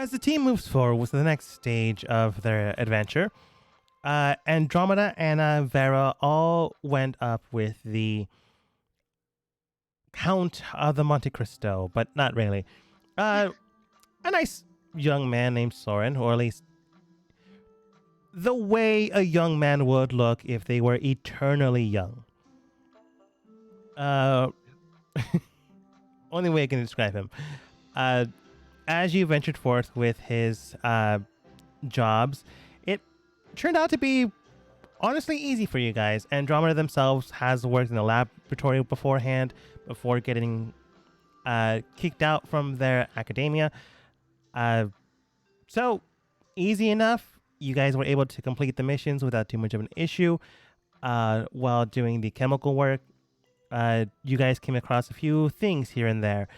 As the team moves forward with the next stage of their adventure, Andromeda and Vera all went up with the Count of the Monte Cristo, but not really. Uh, a nice young man named Soren, or at least the way a young man would look if they were eternally young. Uh, only way I can describe him. Uh, as you ventured forth with his jobs, it turned out to be honestly easy for you guys. Andromeda themselves has worked in a laboratory beforehand before getting kicked out from their academia. So easy enough. You guys were able to complete the missions without too much of an issue. While doing the chemical work, you guys came across a few things here and there.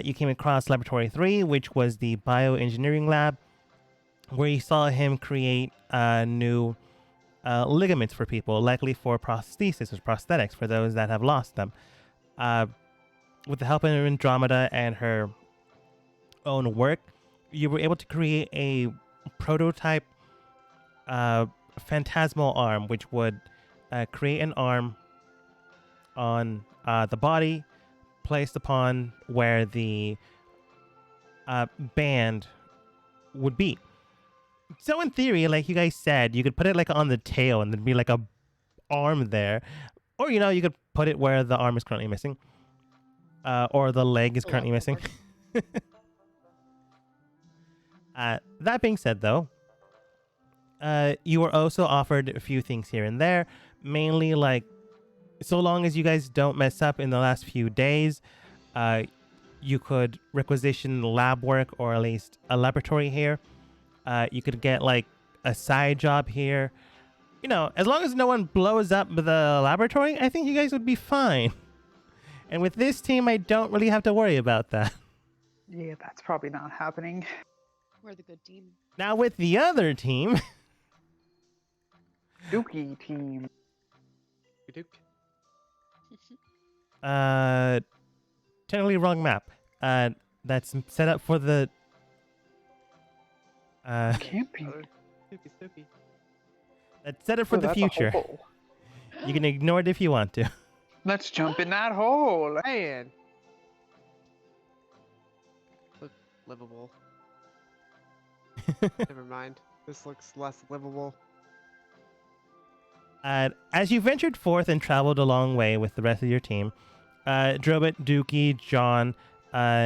You came across Laboratory 3, which was the bioengineering lab, where you saw him create new ligaments for people, likely for prosthesis or prosthetics for those that have lost them. With the help of Andromeda and her own work, you were able to create a prototype phantasmal arm, which would create an arm on the body placed upon where the band would be. So in theory, like you guys said, you could put it like on the tail and there'd be like a arm there. Or, you could put it where the arm is currently missing. Or the leg is currently missing. That being said, though, you were also offered a few things here and there. Mainly, like, so long as you guys don't mess up in the last few days, you could requisition lab work or at least a laboratory here. You could get, like, a side job here. As long as no one blows up the laboratory, I think you guys would be fine. And with this team, I don't really have to worry about that. Yeah, that's probably not happening. We're the good team. Now with the other team... Dookie team. Technically wrong map. That's set up for the... Can't be. Spooky. That's set up for the that's a future. hole. You can ignore it if you want to. Let's jump in that hole. Man. Look livable. Never mind. This looks less livable. As you ventured forth and traveled a long way with the rest of your team, Drobit, Dookie, John,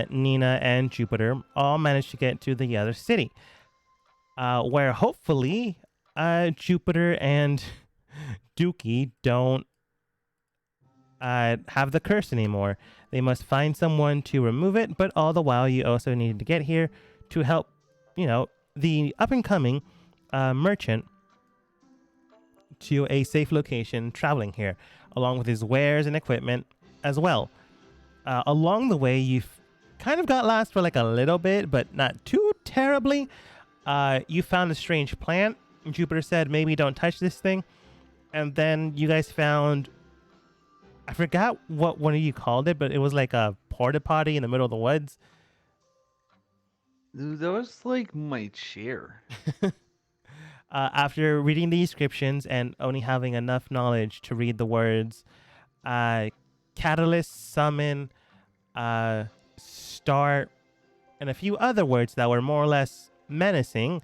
Nina, and Jupiter all managed to get to the other city, where hopefully Jupiter and Dookie don't have the curse anymore. They must find someone to remove it, but all the while you also needed to get here to help, the up-and-coming merchant to a safe location traveling here, along with his wares and equipment as well. Along the way, you've kind of got lost for like a little bit, but not too terribly. You found a strange plant. Jupiter said, maybe don't touch this thing. And then you guys found, I forgot what one of you called it, but it was like a porta potty in the middle of the woods. That was like my chair. After reading the descriptions and only having enough knowledge to read the words catalyst, summon, start, and a few other words that were more or less menacing,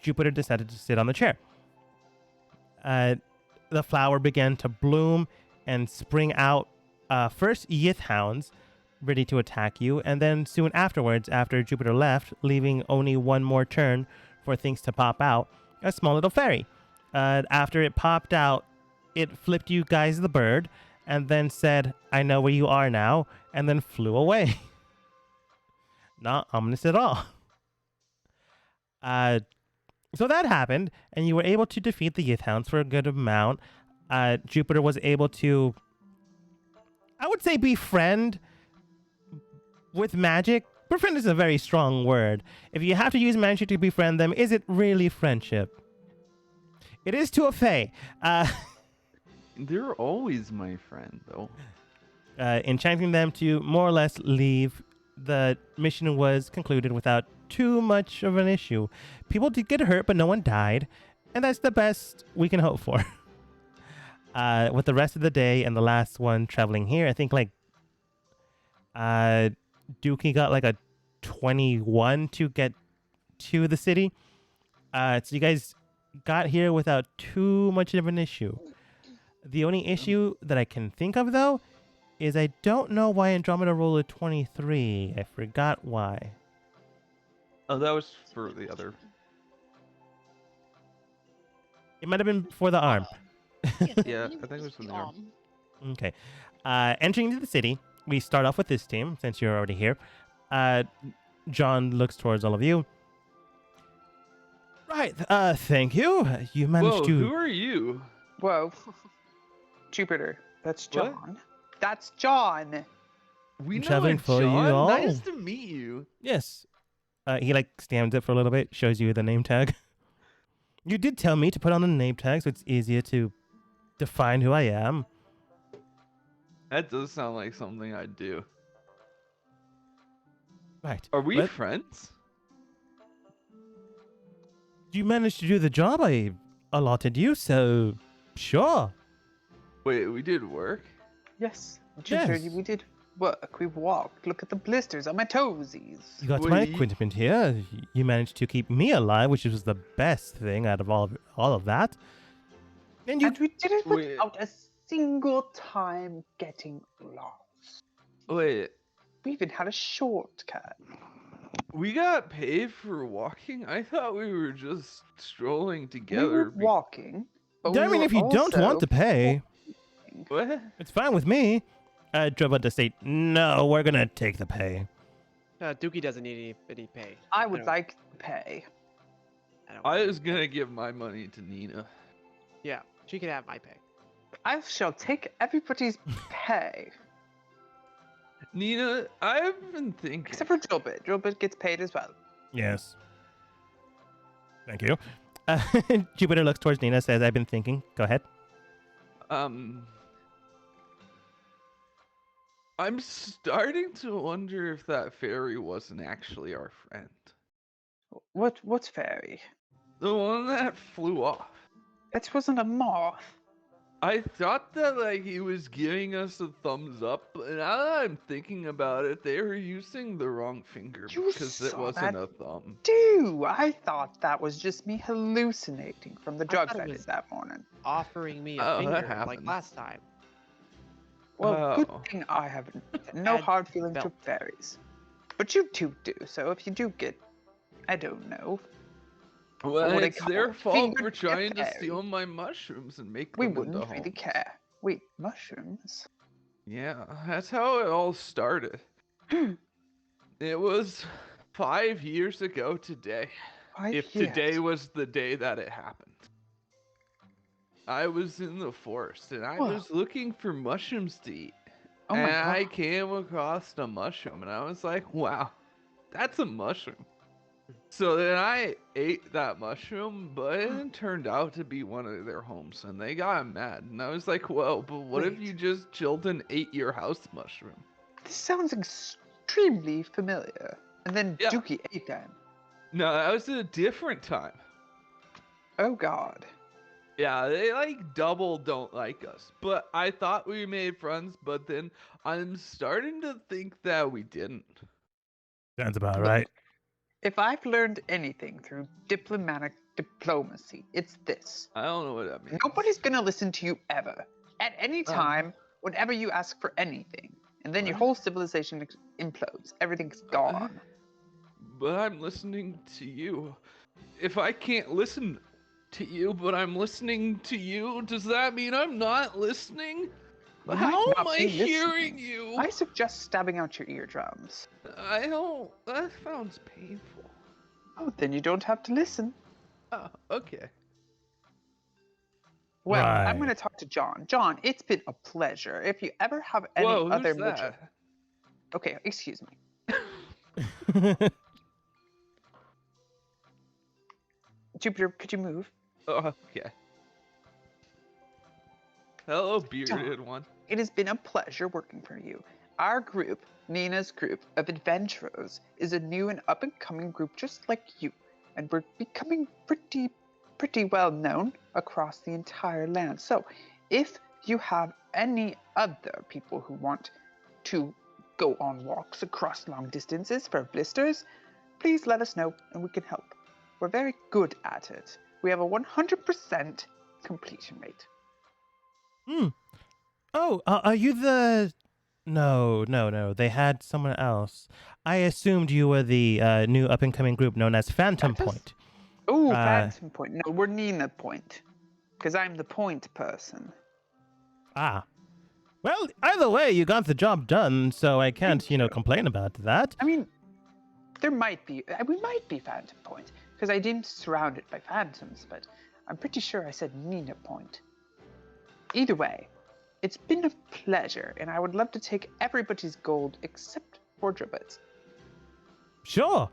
Jupiter decided to sit on the chair. The flower began to bloom and spring out first Yith hounds ready to attack you, and then soon afterwards, after Jupiter left, leaving only one more turn for things to pop out, a small little fairy. After it popped out, it flipped you guys the bird and then said, I know where you are now, and then flew away. Not ominous at all. So that happened, and you were able to defeat the Yith hounds for a good amount. Jupiter was able to, I would say, befriend with magic. Befriend is a very strong word. If you have to use magic to befriend them, is it really friendship? It is to a fae. They're always my friend, though. Enchanting them to more or less leave the mission was concluded without too much of an issue. People did get hurt, but no one died, and that's the best we can hope for. With the rest of the day and the last one traveling here, I think like Dookie got like a 21 to get to the city. So you guys got here without too much of an issue. The only issue that I can think of, though, is I don't know why Andromeda rolled a 23. I forgot why. Oh, that was for the other. It might have been for the arm. Yeah, I think it was from the arm. Okay. Entering into the city, we start off with this team, since you're already here. John looks towards all of you. Right. Thank you. You managed Whoa, to... who are you? Whoa. Jupiter. That's What? John. That's John. We I'm know traveling a for you John. all. Nice to meet you. Yes. He like stands it for a little bit, shows you the name tag. You did tell me to put on the name tag so it's easier to define who I am. That does sound like something I'd do. Right. Are we Well, friends? you managed to do the job I allotted you, so sure. Wait, we did work? Yes. Jupiter, Yes. we did work. We walked. Look at the blisters on my toesies. You got my Wait. equipment here. You managed to keep me alive, which was the best thing out of all of that. And you And we did it Wait. without a single time getting lost. Wait, We even had a shortcut. we got paid for walking? I thought we were just strolling We together. were walking. But I we mean, were if you don't want also to pay, walking. What? it's fine with me. Drove to state, no, we're gonna take the pay. Dookie doesn't need any pay. I would don't- like to pay. don't I want was any pay. gonna give my money to Nina. Yeah, she can have my pay. I shall take everybody's pay. Nina, I've been thinking. Except for Drillbit. Drillbit gets paid as well. Yes. Thank you. Jupiter looks towards Nina, says, I've been thinking. Go ahead. I'm starting to wonder if that fairy wasn't actually our friend. What's fairy? The one that flew off. That wasn't a moth. I thought that like he was giving us a thumbs up, but now that I'm thinking about it, they were using the wrong finger You because it saw wasn't that a thumb. I thought that was just me hallucinating from the drugs thought I it did was- that morning. Offering me a Oh, that finger like happened. last time. Well, Oh. good thing I have no Bad hard feelings belt. with fairies. But you two do, so if you do get, I don't know, Well, what I it's call their a fault finger for to a trying to fairy. steal my mushrooms and make we them into wouldn't really homes. care. Wait, mushrooms? Yeah, that's how it all started. It was 5 years ago today. If today was the day that it happened. I was in the forest and I Whoa. was looking for mushrooms to eat. Oh and my god. I came across a mushroom and I was like, wow, that's a mushroom. So then I ate that mushroom, but it turned out to be one of their homes and they got mad. And I was like, well, but what if Wait. you just chilled and ate your house mushroom? This sounds extremely familiar. And then Yeah. Dookie ate them. No, that was a different time. Oh god. Yeah, they like double don't like us. But I thought we made friends, but then I'm starting to think that we didn't. Sounds about Look, right. If I've learned anything through diplomatic diplomacy, it's this. I don't know what that means. Nobody's gonna listen to you ever. At any Uh-huh. time, whenever you ask for anything. And then your What? whole civilization implodes. Everything's gone. But I'm listening to you. If I can't listen to you, but I'm listening to you, does that mean I'm not listening? You How might am not I be hearing listening. you? I suggest stabbing out your eardrums. I don't. That sounds painful. Oh, then you don't have to listen. Oh, okay. Well, I'm Right. going to talk to John. John, it's been a pleasure. If you ever have any Whoa, who's other that? Okay, excuse me. Jupiter, could you move? Oh, okay. Hello, bearded one. It has been a pleasure working for you. Our group, Nina's group of adventurers, is a new and up-and-coming group just like you, and we're becoming pretty well known across the entire land. So, if you have any other people who want to go on walks across long distances for blisters, please let us know and we can help. We're very good at it. We have a 100% completion rate. Oh, are you the... No. They had someone else. I assumed you were the new up-and-coming group known as Phantom Point. Oh, Phantom Point. No, we're Nina Point. Because I'm the point person. Ah. Well, either way, you got the job done, so I can't, complain about that. I mean, we might be Phantom Point, because I deemed surrounded by phantoms, but I'm pretty sure I said Nina Point. Either way, it's been a pleasure, and I would love to take everybody's gold except for Dribbit's. Sure.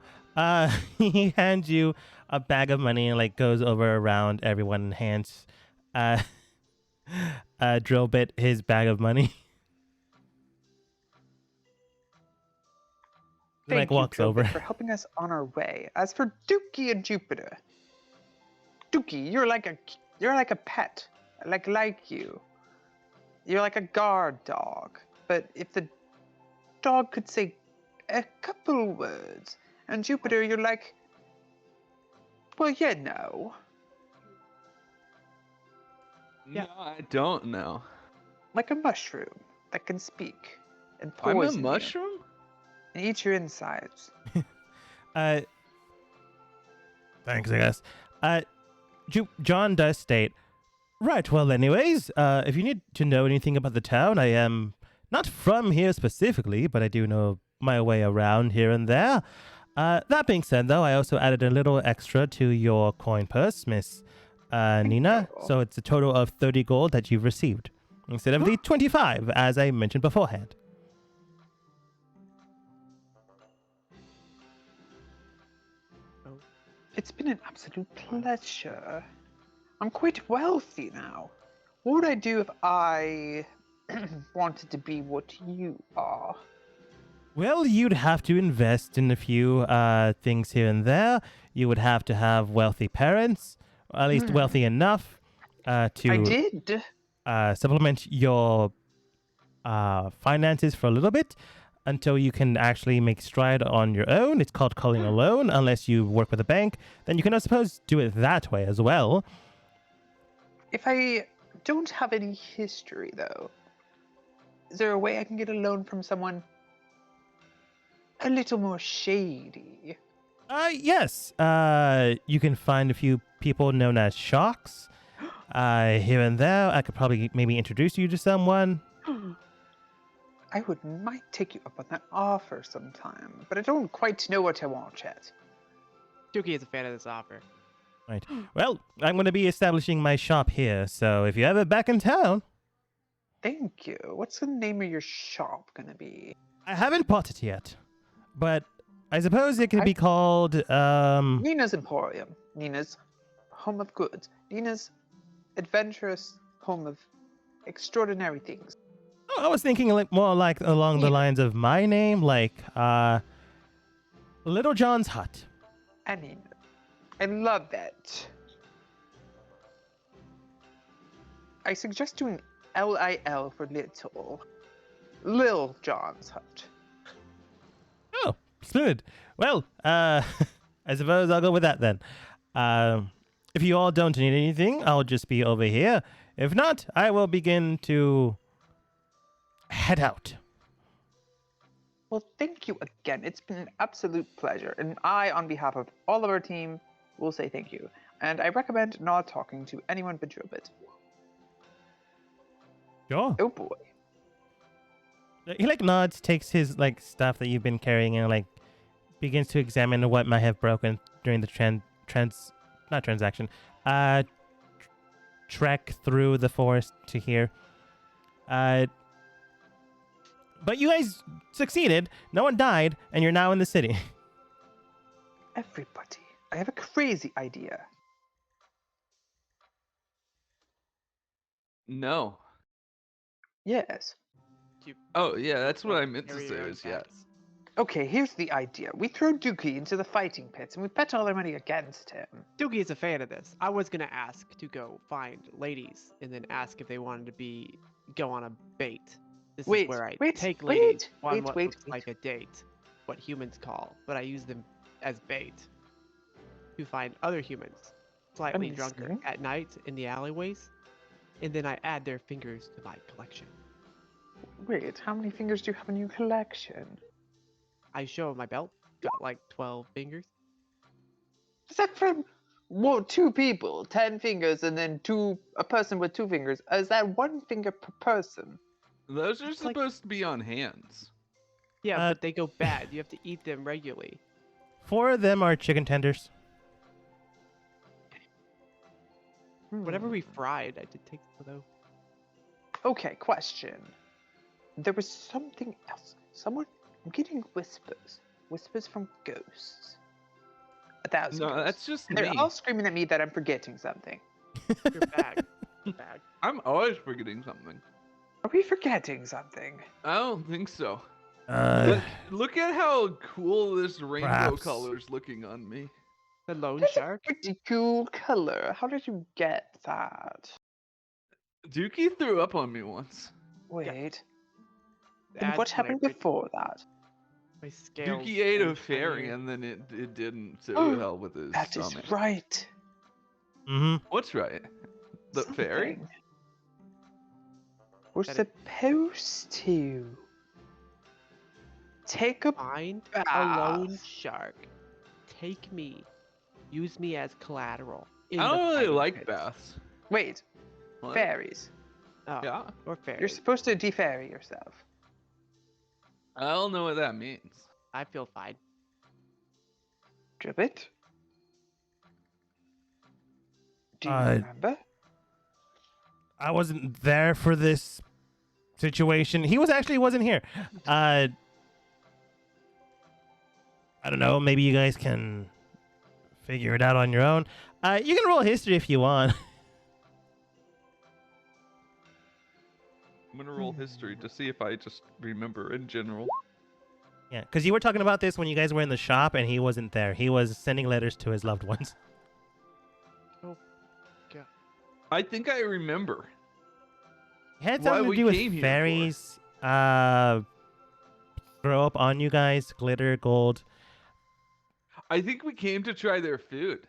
He hands you a bag of money and goes over around everyone and hands Drillbit his bag of money. Thank you, walks over for helping us on our way. As for Dookie and Jupiter, Dookie, you're like a pet, like you. You're like a guard dog. But if the dog could say a couple words, and Jupiter, you're like, well, you know. Yeah. No, I don't know. Like a mushroom that can speak and I'm poison a mushroom? you and eat your insides. Thanks, I guess. John does state, right, well, anyways, if you need to know anything about the town, I am not from here specifically, but I do know my way around here and there. That being said, though, I also added a little extra to your coin purse, Miss Nina, so it's a total of 30 gold that you've received, instead of the 25, as I mentioned beforehand. It's been an absolute pleasure. I'm quite wealthy now. What would I do if I wanted to be what you are? Well, you'd have to invest in a few things here and there. You would have to have wealthy parents, or at least wealthy enough to I did. Supplement your finances for a little bit until you can actually make stride on your own. It's called calling a loan, unless you work with a bank. Then you can, I suppose, do it that way as well. If I don't have any history, though, is there a way I can get a loan from someone a little more shady? Yes. You can find a few people known as sharks here and there. I could probably maybe introduce you to someone. I might take you up on that offer sometime, but I don't quite know what I want yet. Dookie is a fan of this offer. Right. Well, I'm going to be establishing my shop here, so if you're ever back in town... Thank you. What's the name of your shop going to be? I haven't bought it yet, but I suppose it could be called... Nina's Emporium. Nina's Home of Goods. Nina's Adventurous Home of Extraordinary Things. Oh, I was thinking more along the lines of my name, Little John's Hut. I mean, I love that. I suggest doing LIL for little. Lil John's Hut. Oh, splendid. Well, I suppose I'll go with that then. If you all don't need anything, I'll just be over here. If not, I will begin to head out. Well, thank you again. It's been an absolute pleasure. And I, on behalf of all of our team, will say thank you. And I recommend not talking to anyone but Drillbit. Sure. Oh boy. He nods, takes his stuff that you've been carrying and begins to examine what might have broken during the trek through the forest to here. But you guys succeeded. No one died, and you're now in the city. Everybody, I have a crazy idea. No. Yes. you. Oh yeah, that's what I Don't meant to carry say. your own Is yes. pets. Okay, here's the idea. We throw Dookie into the fighting pits and we bet all our money against him. Dookie is a fan of this. I was gonna ask to go find ladies and then ask if they wanted to go on a bait. This is where I take ladies on what looks like a date, what humans call, but I use them as bait to find other humans, slightly drunker, at night in the alleyways, and then I add their fingers to my collection. Wait, how many fingers do you have in your collection? I show my belt, got like 12 fingers. Is that from two people, 10 fingers, and then a person with 2 fingers? Is that 1 finger per person? Those are supposed to be on hands. Yeah, but they go bad. You have to eat them regularly. 4 of them are chicken tenders. Whatever we fried, I did take some of those. Okay, question. There was something else. I'm getting whispers. Whispers from ghosts. 1,000 No, ghosts. that's just They're me. all screaming at me that I'm forgetting something. Your bag. Bag. I'm always forgetting something. Are we forgetting something? I don't think so. Look at how cool this rainbow perhaps. color's looking on me. The lone That's shark. a pretty cool color. How did you get that? Dookie threw up on me once. Wait. That's And what happened when I before that? my scales Dookie ate a changed fairy tinier. and then it didn't sit well with his That is stomach. right. Mm-hmm. What's right? The fairy? Something. We're That it- supposed to take a Find bath. a lone shark. Take me. Use me as collateral. in I the don't really fighting like pits. baths. Wait, What? fairies. Oh, Yeah. or fairies. You're supposed to defairy yourself. I don't know what that means. I feel fine. Dribbit? Do you Uh, remember? I wasn't there for this situation. He wasn't here. I don't know. Maybe you guys can figure it out on your own. You can roll history if you want. I'm gonna roll history to see if I just remember in general. Yeah, because you were talking about this when you guys were in the shop and he wasn't there. He was sending letters to his loved ones. I think I remember. It had Why something to we do came with here fairies. Throw up on you guys, glitter, gold. I think we came to try their food.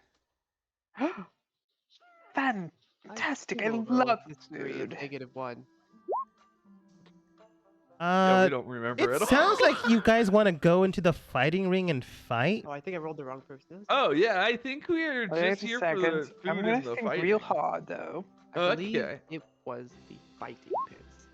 Fantastic! I will roll love history food. -1. Yeah, we don't remember It at all. sounds like you guys want to go into the fighting ring and fight. Oh, I think I rolled the wrong person. Oh yeah, I think we're Wait just a here second. for the I'm food gonna and the think fighting. real hard though. I believe Okay. it was the fighting pits.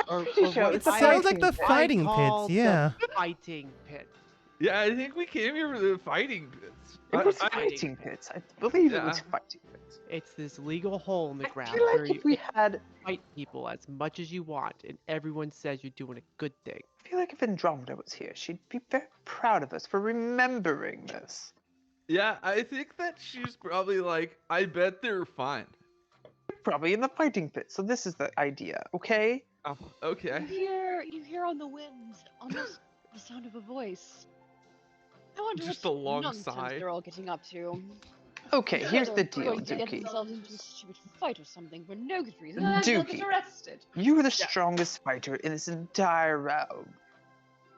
I'm pretty sure what it's It the sounds like fighting the pit. fighting I pits, called the yeah. Fighting pits. Yeah, I think we came here for the fighting pits. It was I- fighting pits. I believe it was Yeah. fighting pits. It's this legal hole in the I ground feel where like you if we had, fight people as much as you want, and everyone says you're doing a good thing. I feel like if Andromeda was here, she'd be very proud of us for remembering this. Yeah, I think that she's probably like, I bet they're fine. Probably in the fighting pit. So this is the idea, okay? Oh, okay. You hear on the wind almost the sound of a voice. I wonder Just what a long nonsense sigh. they're all getting up to. Okay, here's the They're deal, going to get Dookie. themselves into a stupid fight or something for no good reason. And they'll get Dookie. arrested. You are the strongest fighter in this entire realm.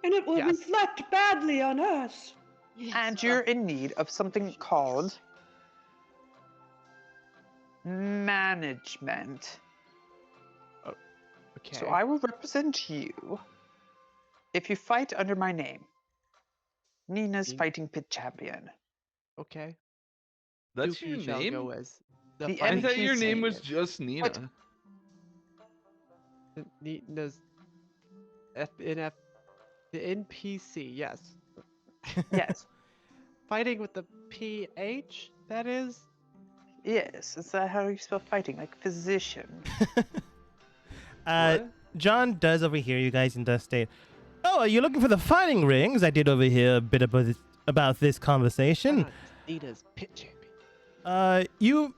And it will Yes. reflect badly on us. Yes, And you're in need of something called management. Okay. So I will represent you if you fight under my name. Nina's Mm. Fighting Pit Champion. Okay. That's Dookie your shall name? go as The I fighting thought your NPC name was is- just Nina. Nina's FNF, the NPC. Yes. Yes. Fighting with the PH. That is. Yes. Is that how you spell fighting? Like physician. What? John does overhear you guys and does state, "Oh, are you looking for the fighting rings? I did overhear a bit about this conversation. Nina's pit champion. You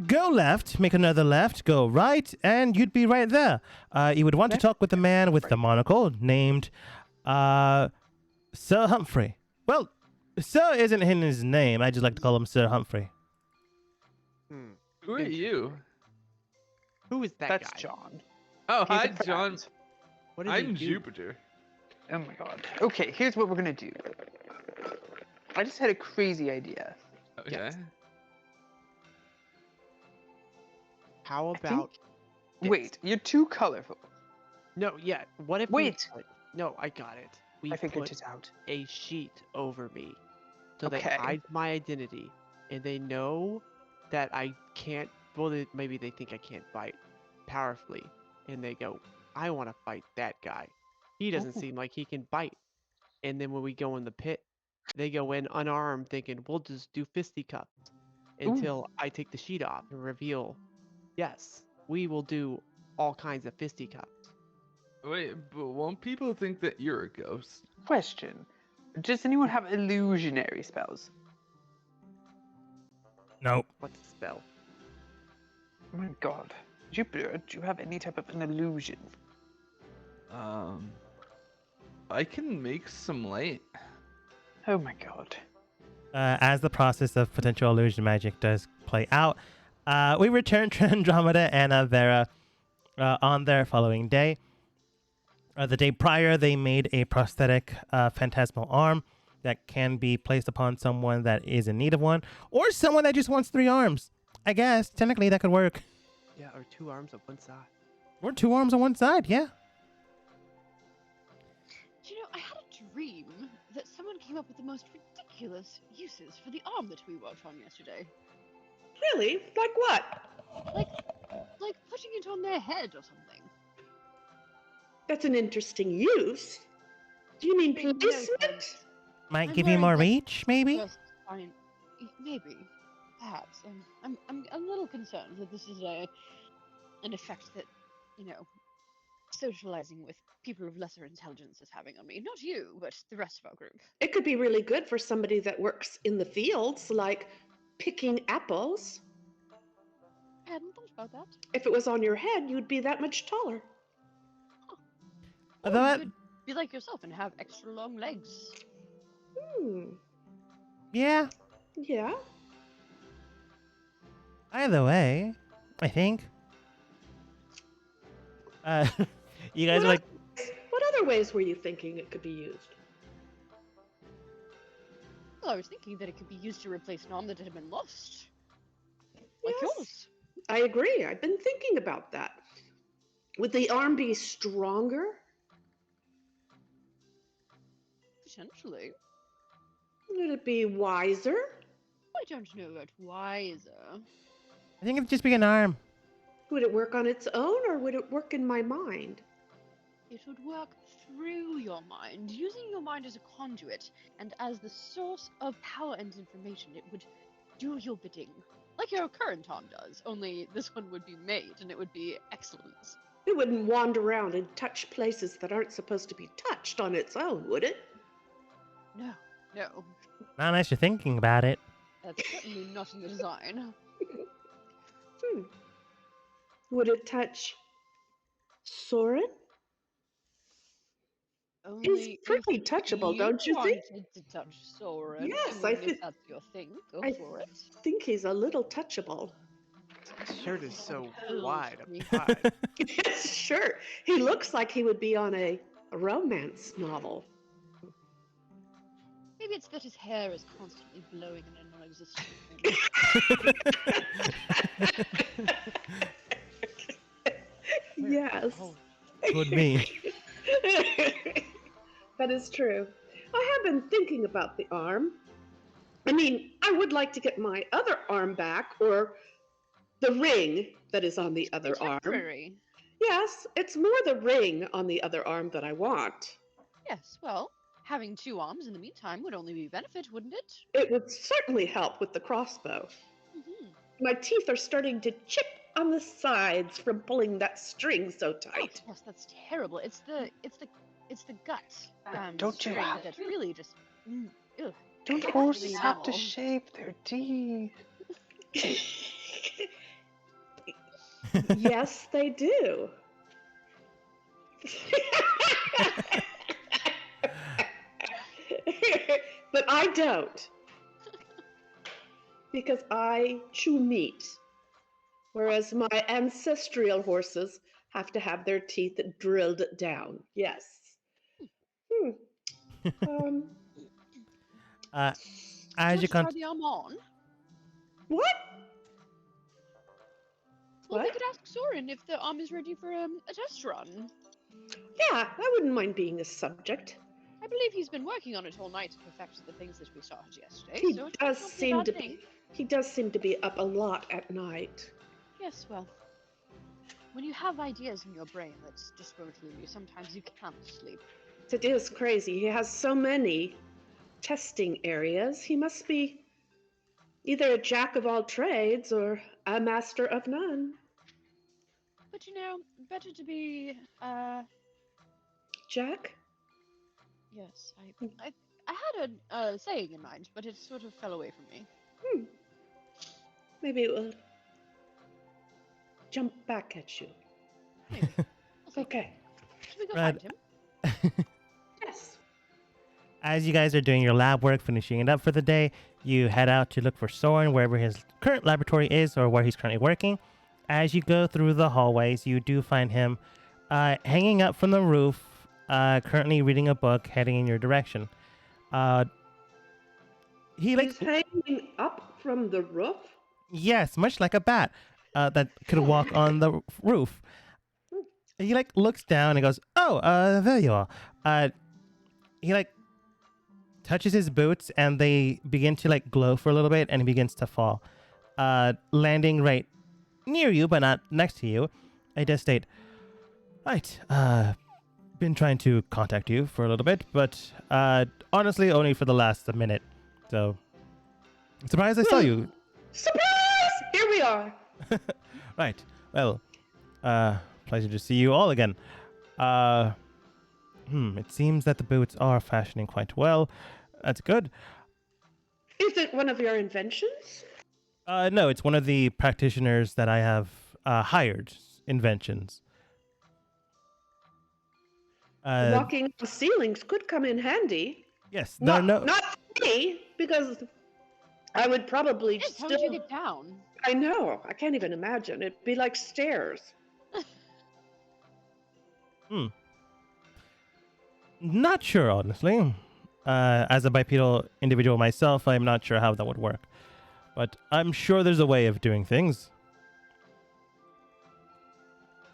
go left, make another left, go right, and you'd be right there. You would want to talk with the man with the monocle named Sir Humphrey. Well, Sir isn't in his name. I just like to call him Sir Humphrey. Who are you? Who is that That's guy? John. Oh, He's hi, a friend. John. What did I'm he do? Jupiter. Oh my god. Okay, here's what we're gonna do. I just had a crazy idea. Okay. Yes. How about... Wait, you're too colorful. No, yeah. What if Wait. No, I got it. We I figured put it out. a sheet over me. So Okay. they hide my identity. And they know that I can't... Well, maybe they think I can't bite powerfully. And they go, I want to fight that guy. He doesn't seem like he can bite. And then when we go in the pit, they go in unarmed thinking, we'll just do fisticuffs until I take the sheet off and reveal, yes, we will do all kinds of fisticuffs. Wait, but won't people think that you're a ghost? Question. Does anyone have illusionary spells? Nope. What's the spell? Oh my god. Jupiter, do you have any type of an illusion? I can make some light. Oh my god. As the process of potential illusion magic does play out, we return to Andromeda and Vera on their following day. The day prior, they made a prosthetic phantasmal arm that can be placed upon someone that is in need of one, or someone that just wants 3 arms. I guess, technically, that could work. Yeah, or 2 arms on one side. Or 2 arms on one side, yeah. Do you know, I had a dream that someone came up with the most ridiculous uses for the arm that we worked on yesterday. Really? Like what? Like putting it on their head or something. That's an interesting use. Do you mean No placement? thanks. Might I'm give you worried more that reach, maybe? Just fine. Maybe. Perhaps. I'm a little concerned that this is an effect that, you know, socializing with people of lesser intelligence is having on me. Not you, but the rest of our group. It could be really good for somebody that works in the fields, like picking apples. I hadn't thought about that. If it was on your head, you'd be that much taller. Although Or I- you could be like yourself and have extra long legs. Yeah. Yeah. Either way, I think. You guys are like, What other ways were you thinking it could be used? Well, I was thinking that it could be used to replace an arm that had been lost. Like Yes. yours. I agree. I've been thinking about that. Would the arm be stronger? Potentially. Would it be wiser? I don't know about wiser. I think it'd just be an arm. Would it work on its own, or would it work in my mind? It would work through your mind, using your mind as a conduit and as the source of power and information. It would do your bidding, like your current arm does, only this one would be made and it would be excellence. It wouldn't wander around and touch places that aren't supposed to be touched on its own, would it? No, no, Not unless you're thinking about it. that's certainly not in the design. Would it touch Soren? Only if pretty touchable, don't you think? wanted to touch Soren. Yes, I I mean, think- if that's your thing, go I for it. think he's a little touchable. His shirt is so Ugh. wide up Me. high. Yes, sure. He looks like he would be on a romance novel. Maybe it's that his hair is constantly blowing in a non-existent wind. Yes. Oh, Would me. That is true. I have been thinking about the arm. I mean, I would like to get my other arm back, or the ring that is on the other arm. temporary. Yes, it's more the ring on the other arm that I want. Yes, well, having 2 arms in the meantime would only be a benefit, wouldn't it? It would certainly help with the crossbow. Mm-hmm. My teeth are starting to chip on the sides from pulling that string so Oh, tight. yes, that's terrible. It's the gut. Don't you string have- that really just. Ugh. Don't It's horses really have to awful. shave their teeth? Yes, they do. But I don't. Because I chew meat. Whereas my ancestral horses have to have their teeth drilled down. Yes. Um, As you try con- the arm on? what? Well, What? we could ask Soren if the arm is ready for a test run. Yeah, I wouldn't mind being a subject. I believe he's been working on it all night to perfect the things that we started yesterday. He so it does not seem a to bad thing. be. He does seem to be up a lot at night. Yes, well, when you have ideas in your brain that just won't leave you, sometimes you can't sleep. It is crazy. He has so many testing areas. He must be either a jack of all trades or a master of none. But better to be, Jack? Yes, I had a saying in mind, but it sort of fell away from me. Maybe it will jump back at you. Maybe. Okay. Should we go find him? Yes. As you guys are doing your lab work, finishing it up for the day, you head out to look for Soren wherever his current laboratory is or where he's currently working. As you go through the hallways, you do find him hanging up from the roof, currently reading a book, heading in your direction. He's hanging up from the roof? Yes, much like a bat that could walk on the roof. He looks down and goes, "Oh, there you are." He touches his boots and they begin to glow for a little bit, and he begins to fall, landing right near you but not next to you. I just state, "Right, been trying to contact you for a little bit, but honestly only for the last minute. So surprised I saw you." Surprise! Here we are. Right. Well, pleasure to see you all again. It seems that the boots are fashioning quite well. That's good. Is it one of your inventions? No, it's one of the practitioners that I have hired inventions. Walking on ceilings could come in handy. Yes. Not me, because I would probably How would you get down? I know. I can't even imagine. It'd be like stairs. Not sure, honestly. As a bipedal individual myself, I'm not sure how that would work. But I'm sure there's a way of doing things.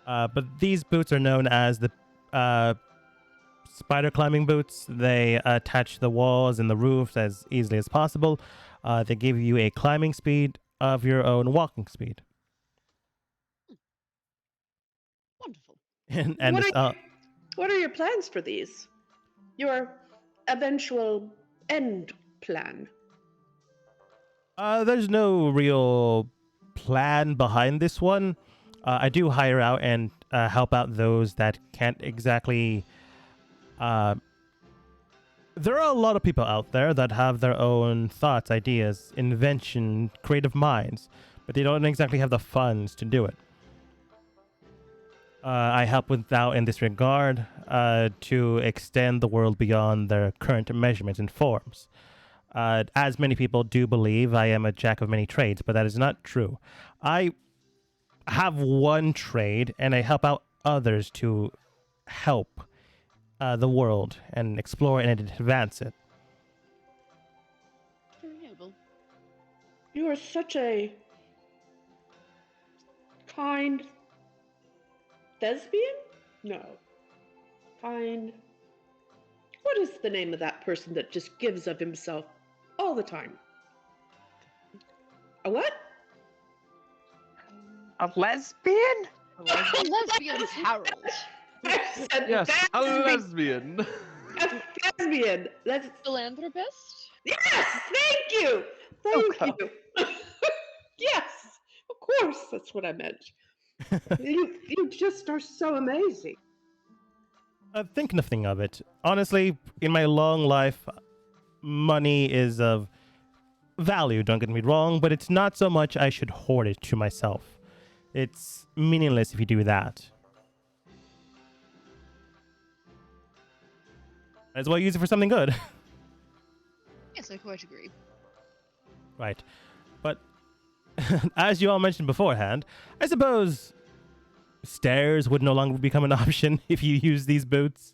But these boots are known as the spider climbing boots. They attach the walls and the roofs as easily as possible. They give you a climbing speed of your own walking speed. Wonderful. And what are your plans for these? Your eventual end plan? There's no real plan behind this one. I do hire out and help out those that can't exactly... there are a lot of people out there that have their own thoughts, ideas, invention, creative minds, but they don't exactly have the funds to do it. I help out in this regard to extend the world beyond their current measurements and forms. As many people do believe, I am a jack of many trades, but that is not true. I have one trade, and I help out others to help the world and explore and advance it. Very noble. You are such a kind thespian? No. Kind. What is the name of that person that just gives of himself all the time? A what? A lesbian? A lesbian's Harold. Yes, a lesbian. A thespian. That's Philanthropist? yes. Thank you. Thank you. Yes, of course. That's what I meant. you just are so amazing. Think nothing of it. Honestly, in my long life, money is of value, don't get me wrong, but it's not so much I should hoard it to myself. It's meaningless if you do that. Might as well use it for something good. Yes, I quite agree. Right. But as you all mentioned beforehand, I suppose stairs would no longer become an option if you use these boots.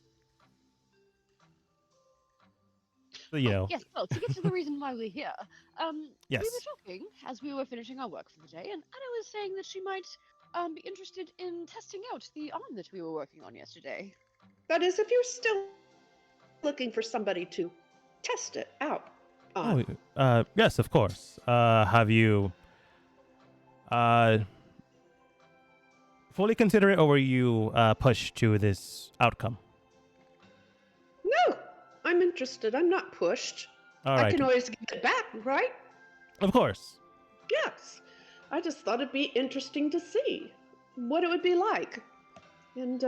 So, Yes, well, to get to the reason why we're here, yes. we were talking as we were finishing our work for the day, and Anna was saying that she might be interested in testing out the arm that we were working on yesterday. That is, if you're still looking for somebody to test it out on. Oh, yes, of course. Have you fully consider it, or were you pushed to this outcome? No, I'm interested. I'm not pushed. All right. I can always give it back, right? Of course. Yes. I just thought it'd be interesting to see what it would be like. And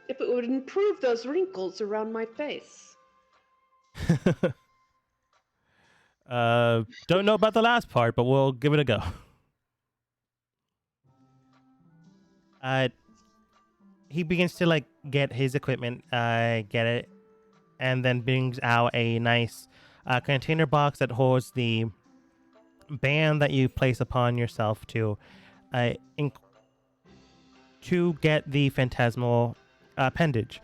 if it would improve those wrinkles around my face. Don't know about the last part, but we'll give it a go. He begins to get his equipment, get it, and then brings out a nice container box that holds the band that you place upon yourself to get the phantasmal appendage.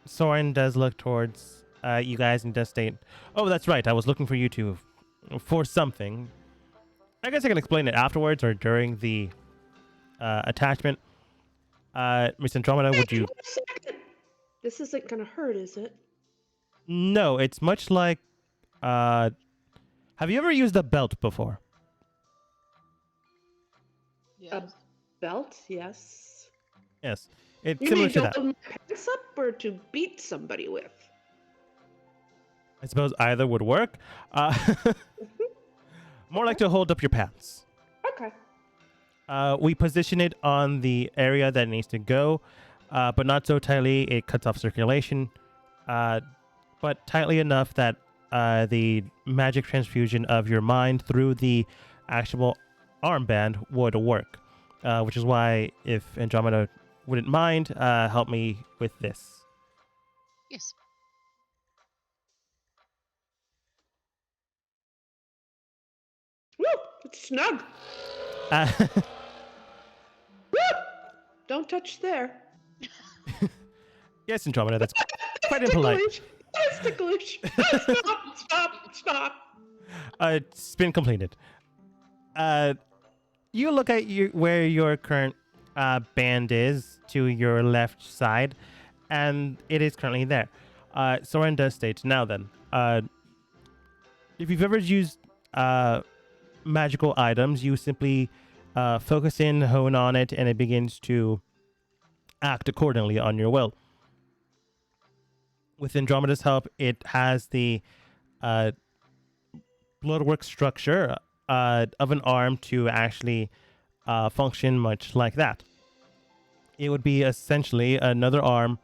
Soren does look towards you guys and does state, "Oh, that's right. I was looking for you for something." I guess I can explain it afterwards or during the attachment. Miss Andromeda, would you? This isn't gonna hurt, is it? No, it's much like. Have you ever used a belt before? Yes. A belt, yes. Yes, it's You similar mean to to that. hold my pants up or to beat somebody with? I suppose either would work. More like to hold up your pants. Okay. We position it on the area that it needs to go, but not so tightly it cuts off circulation, but tightly enough that the magic transfusion of your mind through the actual armband would work, which is why, if Andromeda wouldn't mind, help me with this. Yes. Woo! It's snug. Woo! Don't touch there. Yes, Andromeda, that's quite impolite. It's ticklish. Stop. It's been completed. You look at where your current band is to your left side, and it is currently there. Soren does state, now then, if you've ever used magical items, you simply focus in, hone on it, and it begins to act accordingly on your will. With Andromeda's help, it has the bloodwork structure of an arm to actually function much like that. It would be essentially another arm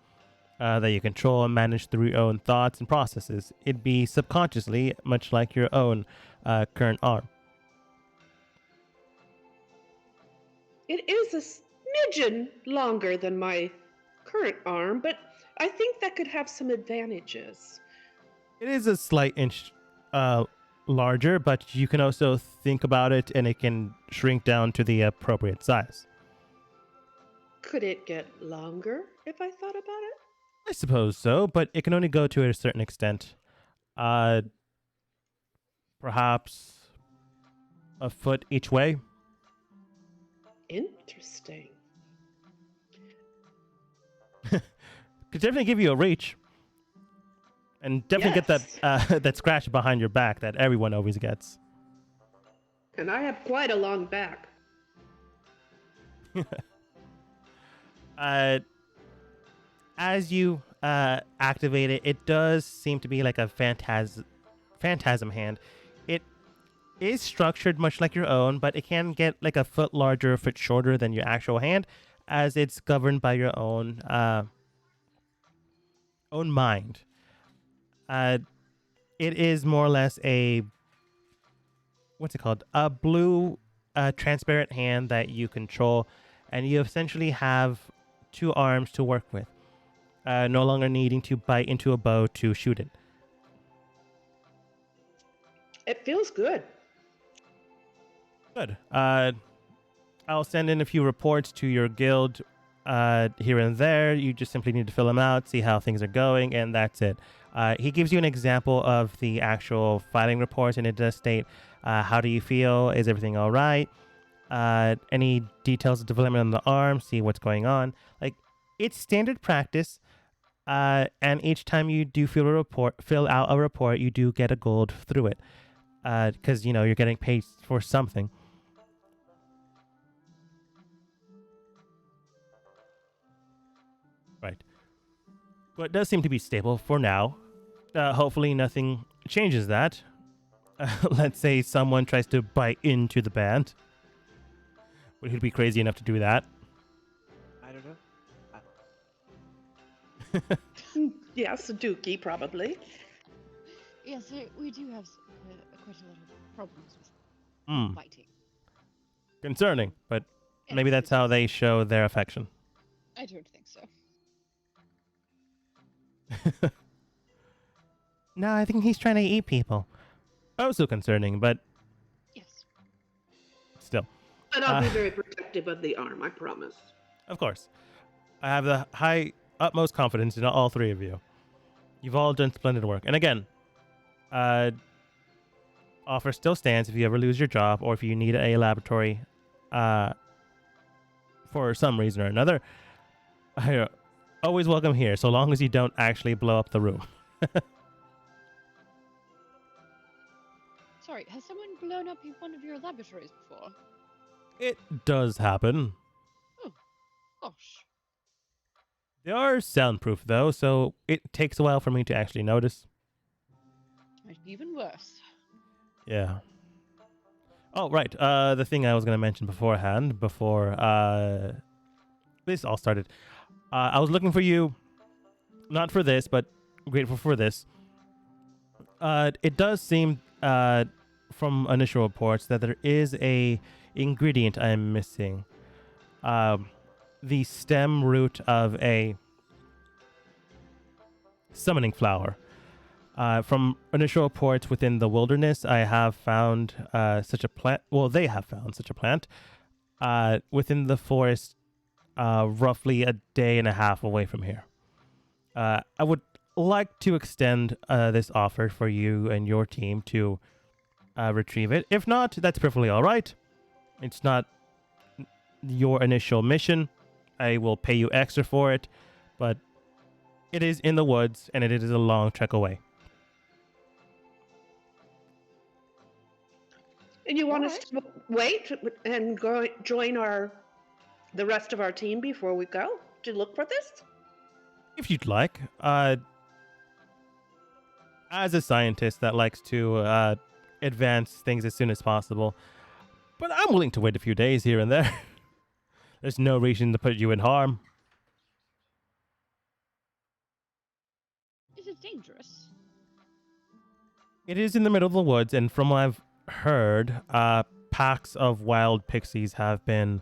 that you control and manage through your own thoughts and processes. It'd be subconsciously much like your own current arm. It is a smidgen longer than my current arm, but I think that could have some advantages. It is a slight inch larger, but you can also think about it and it can shrink down to the appropriate size. Could it get longer if I thought about it? I suppose so, but it can only go to a certain extent. Perhaps a foot each way. Interesting. Could definitely give you a reach. And definitely get that that scratch behind your back that everyone always gets. And I have quite a long back. As you activate it, it does seem to be like a phantasm hand. It is structured much like your own, but it can get like a foot larger, a foot shorter than your actual hand, as it's governed by your own mind. It is more or less a, what's it called? A blue a transparent hand that you control, and you essentially have 2 arms to work with. No longer needing to bite into a bow to shoot it. It feels good. Good. I'll send in a few reports to your guild here and there. You just simply need to fill them out, see how things are going, and that's it. He gives you an example of the actual fighting reports, and it does state, how do you feel? Is everything all right? Any details of development on the arm, see what's going on. Like, it's standard practice, and each time you do fill out a report, you do get a gold through it, because, you're getting paid for something. Right. But it does seem to be stable for now. Hopefully nothing changes that. Let's say someone tries to bite into the band. Would he be crazy enough to do that? I don't know. Yes, Dookie, probably. Yes, we do have quite a lot of problems with biting. Concerning, but Yes, maybe that's how they show their affection. I don't think so. No, I think he's trying to eat people. Also concerning, but Yes. still. But I'll be very protective of the arm, I promise. Of course. I have the utmost confidence in all 3 of you. You've all done splendid work. And again, offer still stands if you ever lose your job or if you need a laboratory for some reason or another. Always welcome here, so long as you don't actually blow up the room. Sorry, has someone blown up one of your laboratories before? It does happen. Oh, gosh. They are soundproof, though, so it takes a while for me to actually notice. Might be even worse. Yeah. Oh, right. The thing I was going to mention beforehand, before this all started. I was looking for you, not for this, but grateful for this. It does seem, from initial reports, that there is a ingredient I'm missing. The stem root of a summoning flower. From initial reports within the wilderness, I have found such a plant. Well, they have found such a plant within the forest, roughly a day and a half away from here. I would like to extend this offer for you and your team to retrieve it. If not, that's perfectly all right. It's not your initial mission. I will pay you extra for it, but it is in the woods and it is a long trek away. And you want us to wait and go join the rest of our team before we go to look for this? If you'd like. As a scientist that likes to advance things as soon as possible, but I'm willing to wait a few days here and there. There's no reason to put you in harm. Is it dangerous? It is in the middle of the woods, and from what I've heard, packs of wild pixies have been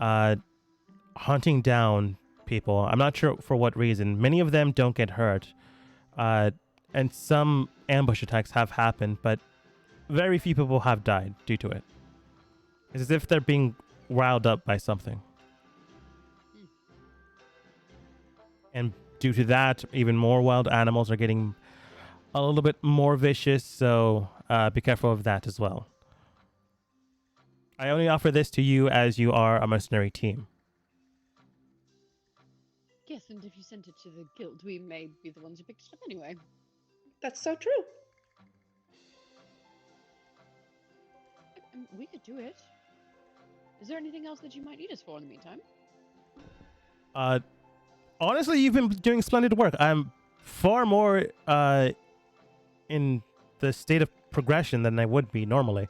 hunting down people. I'm not sure for what reason. Many of them don't get hurt, and some ambush attacks have happened, but very few people have died due to it. It's as if they're being riled up by something. And due to that, even more wild animals are getting a little bit more vicious, so be careful of that as well. I only offer this to you as you are a mercenary team. Yes, and if you sent it to the guild, we may be the ones who picked it up anyway. That's so true. We could do it. Is there anything else that you might need us for in the meantime? Honestly, you've been doing splendid work. I'm far more in the state of progression than I would be normally.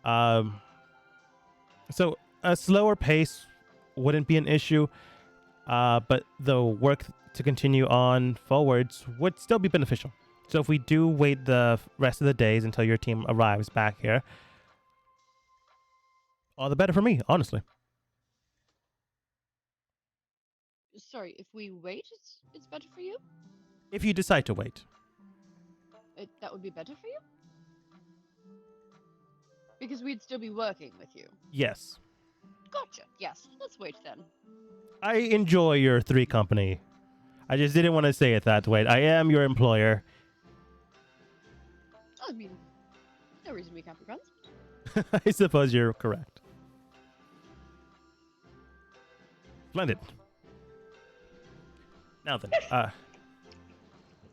So a slower pace wouldn't be an issue, but the work to continue on forwards would still be beneficial. So if we do wait the rest of the days until your team arrives back here, All the better for me, honestly. Sorry, if we wait, it's better for you? If you decide to wait. That would be better for you? Because we'd still be working with you. Yes. Gotcha. Yes, let's wait then. I enjoy your 3 company. I just didn't want to say it that way. I am your employer. I mean, no reason we can't be friends. I suppose you're correct. Splendid. Now then, I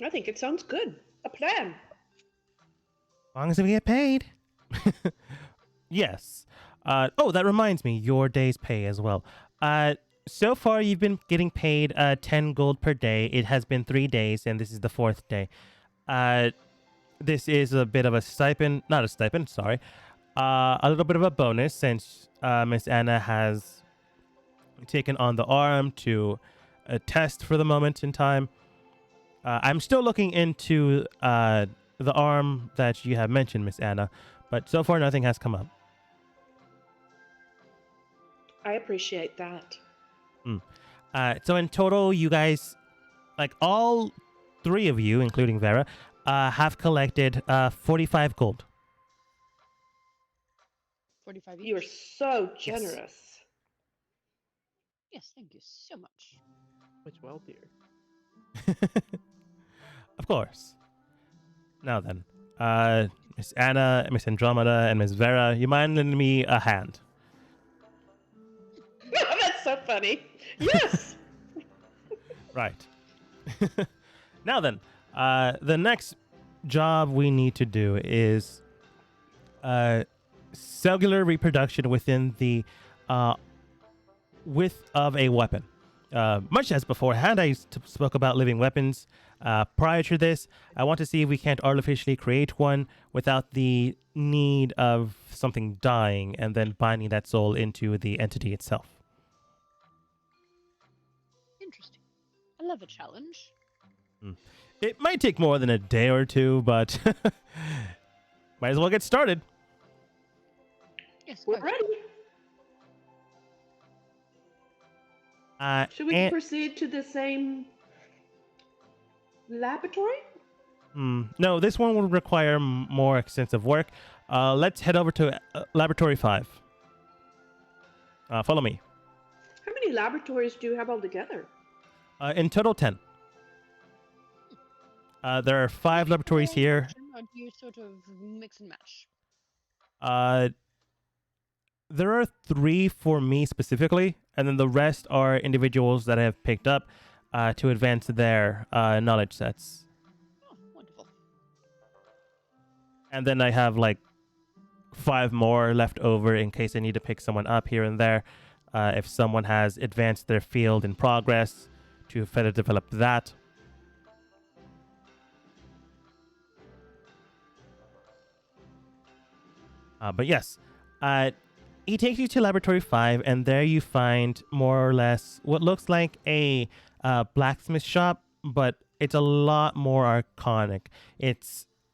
think it sounds good. A plan. As long as we get paid. Yes. Oh, that reminds me, your day's pay as well. So far you've been getting paid 10 gold per day. It has been 3 days, and this is the 4th day. This is a bit of a stipend, not a stipend, sorry. A little bit of a bonus since Miss Anna has taken on the arm to test for the moment in time. I'm still looking into the arm that you have mentioned, Miss Anna, but so far nothing has come up. I appreciate that. So in total, you guys, like all 3 of you, including Vera, have collected 45 gold. 45 each. You are so generous. Yes, thank you so much. Much wealthier. Of course. Now then, Miss Anna, Miss Andromeda, and Miss Vera, you mind lending me a hand? That's so funny. Yes. Right. Now then, the next job we need to do is cellular reproduction within the width of a weapon. Much as beforehand, I spoke about living weapons. Prior to this, I want to see if we can't artificially create one without the need of something dying and then binding that soul into the entity itself. Interesting. I love a challenge. It might take more than a day or 2, but might as well get started. Yes, We're ready. Should we proceed to the same laboratory? No, this one will require more extensive work. Let's head over to Laboratory 5. Follow me. How many laboratories do you have altogether? In total, 10. There are 5 laboratories here. Or do you sort of mix and match? There are 3 for me specifically, and then the rest are individuals that I have picked up to advance their knowledge sets. Oh, wonderful. And then I have like 5 more left over in case I need to pick someone up here and there. If someone has advanced their field in progress, to further develop that. But yes, he takes you to Laboratory 5, and there you find more or less what looks like a blacksmith shop, but it's a lot more archonic. It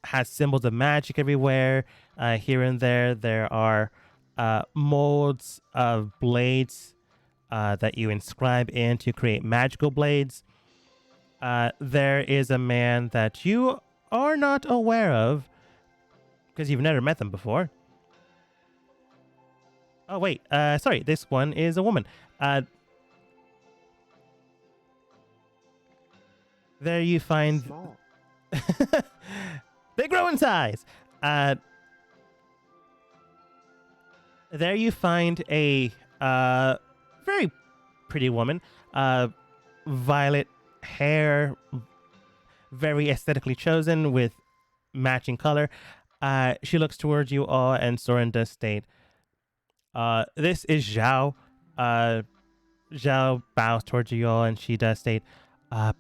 has symbols of magic everywhere. Here and there, there are molds of blades that you inscribe in to create magical blades. There is a man that you are not aware of because you've never met them before. Oh, wait. Sorry, this one is a woman. There you find... Small. They grow in size. There you find a very pretty woman. Violet hair, very aesthetically chosen with matching color. She looks towards you all, and Soren does state, this is Zhao. Zhao bows towards you all, and she does state,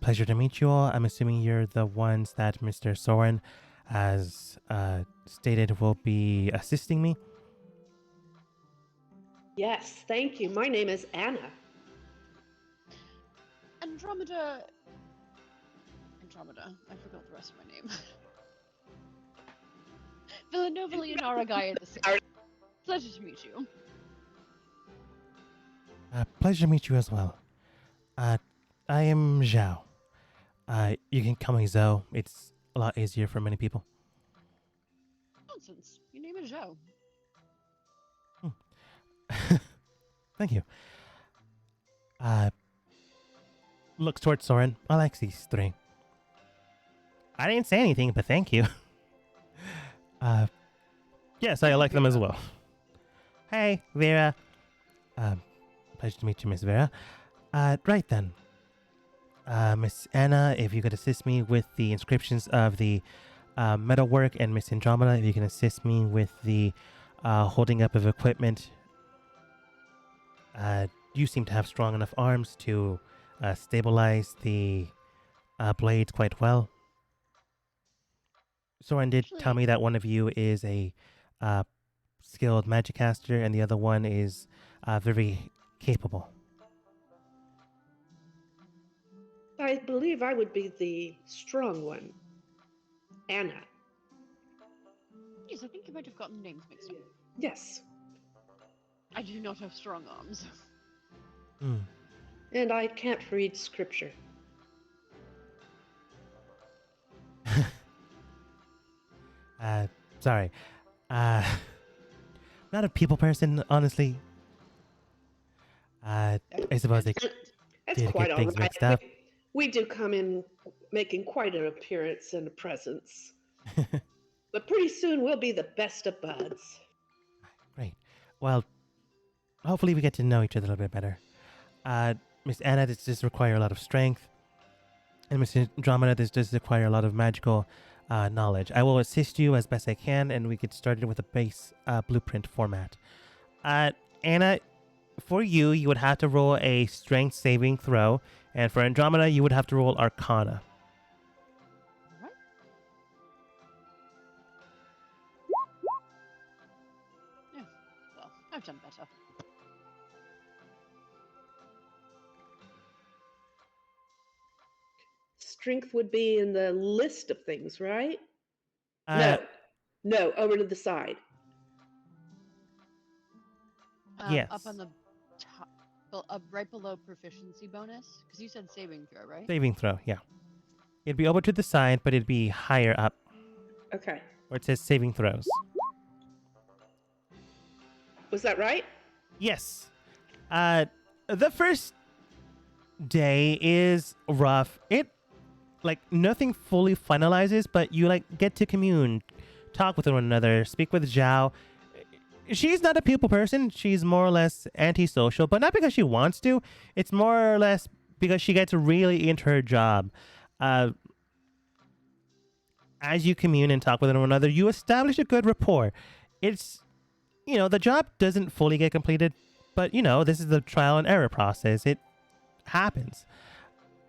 pleasure to meet you all. I'm assuming you're the ones that Mr. Soren has stated will be assisting me. Yes, thank you. My name is Anna. Andromeda. I forgot the rest of my name. Villanova Leonara Gaia the Sixth. Pleasure to meet you. Pleasure to meet you as well. I am Zhao. You can call me Zoe. It's a lot easier for many people. Nonsense. Your name is Zhao. Thank you. Looks towards Soren. I like these three. I didn't say anything, but thank you. Yes, I like them as well. Hey, Vera. Pleasure to meet you, Miss Vera. Right then. Miss Anna, if you could assist me with the inscriptions of the metalwork, and Miss Andromeda, if you can assist me with the holding up of equipment. You seem to have strong enough arms to stabilize the blades quite well. Soren did tell me that one of you is a skilled magic caster, and the other one is very capable. I believe I would be the strong one. Anna. Yes, I think you might have gotten names mixed up. Yes. I do not have strong arms. And I can't read scripture. Sorry. Not a people person, honestly. I suppose they did get things mixed up. We do come in making quite an appearance and a presence. But pretty soon we'll be the best of buds. Great. Well, hopefully we get to know each other a little bit better. Miss Anna, this does require a lot of strength. And Miss Andromeda, this does require a lot of magical knowledge. I will assist you as best I can, and we get started with a base blueprint format. Anna, for you, you would have to roll a strength saving throw. And for Andromeda, you would have to roll Arcana. What? Yeah, well, I've done better. Strength would be in the list of things, right? No, over to the side. Yes. Up on the top, right below proficiency bonus, because you said saving throw, right? Saving throw, yeah. It'd be over to the side, but it'd be higher up. Okay. Where it says saving throws. Was that right? Yes. The first day is rough. Nothing fully finalizes, but you get to commune, talk with one another, speak with Zhao. She's not a people person. She's more or less antisocial, but not because she wants to. It's more or less because she gets really into her job. As you commune and talk with one another, you establish a good rapport. It's, the job doesn't fully get completed, but, this is the trial and error process. It happens.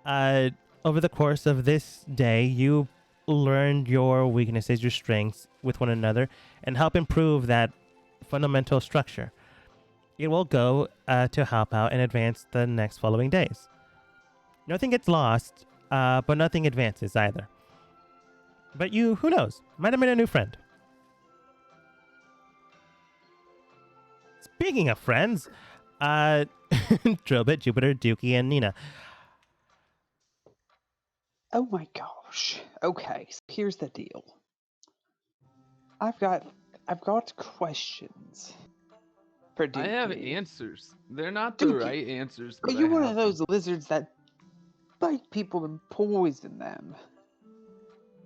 Over the course of this day, you learn your weaknesses, your strengths with one another, and help improve that fundamental structure. It will go to help out and advance the next following days. Nothing gets lost, but nothing advances either. But who knows? Might have made a new friend. Speaking of friends, Drobit, Jupiter, Dookie, and Nina. Oh my gosh. Okay, so here's the deal. I've got questions for Dookie. I have answers. They're not the right answers. Are you one of those lizards that bite people and poison them?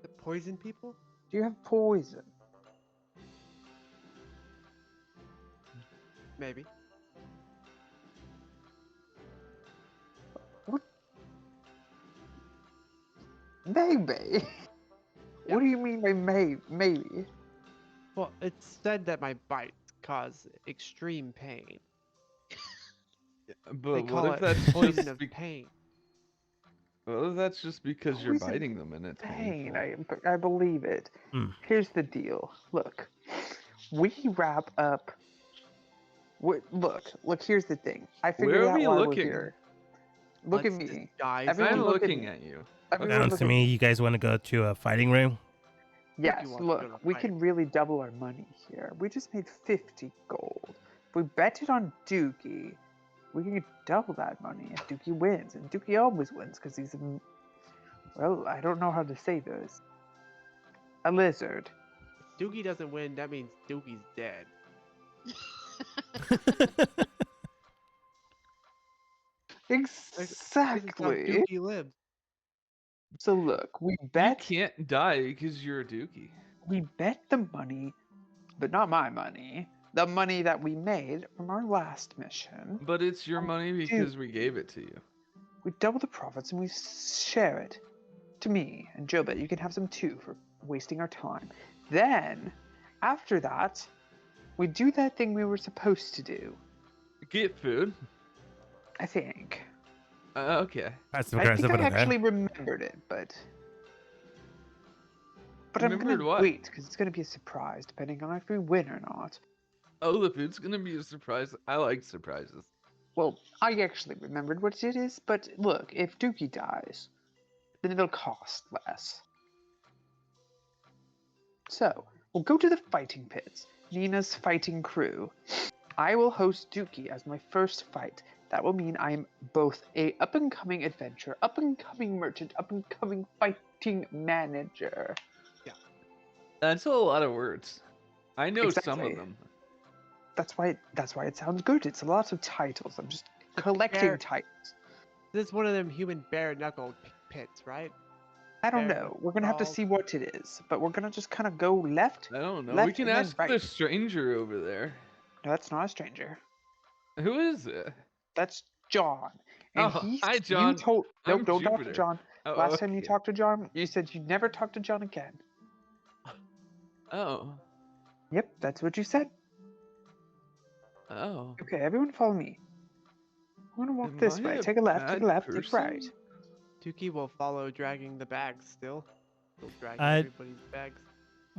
The poison people? Do you have poison? Maybe. What? Maybe? Yep. What do you mean by maybe? Well, it's said that my bites cause extreme pain. But they call what if that's poison of pain? Well, that's just because you're biting them and it's pain. I believe it. Here's the deal. Look, we wrap up. Look. Here's the thing. I figured out why we're here. Look at me. I'm looking at you. Sounds to me you guys want to go to a fighting ring? Yes, look, we can really double our money here. We just made 50 gold. If we bet it on Dookie, we can get double that money if Dookie wins. And Dookie always wins because he's well, I don't know how to say this. A lizard. If Dookie doesn't win, that means Dookie's dead. Exactly. Dookie lives. So look, we bet. You can't die because you're a Dookie. We bet the money, but not my money. The money that we made from our last mission. But it's your money because we gave it to you. We double the profits and we share it. To me and Jobet, you can have some too for wasting our time. Then, after that, we do that thing we were supposed to do. Get food? I think. Okay. That's I think I actually remembered it, but I'm Remembered gonna what? wait because it's gonna be a surprise depending on if we win or not. Oh, the food's gonna be a surprise. I like surprises. Well, I actually remembered what it is, but look, if Dookie dies, then it'll cost less. So, we'll go to the fighting pits, Nina's fighting crew. I will host Dookie as my first fight. That will mean I am both a up-and-coming adventurer, up-and-coming merchant, up-and-coming fighting manager. Yeah. That's a lot of words. I know some Exactly. of them. That's why it sounds good. It's a lot of titles. I'm just collecting titles. This is one of them human bare knuckle pits, right? I don't know. We're gonna have to see what it is, but we're gonna just kind of go left. I don't know. Left We can and then ask right. the stranger over there. No, that's not a stranger. Who is it? That's John. And Oh, hi, John. You told. Nope, I'm don't talk to Jupiter. John. Oh, Last time you okay. talked to John, you said you'd never talk to John again. Oh. Yep, that's what you said. Oh. Okay, everyone follow me. I'm gonna walk Am this I way. a Take a left, take bad a left, take a person? right. Dookie will follow dragging the bags still. He'll drag Uh, everybody's bags.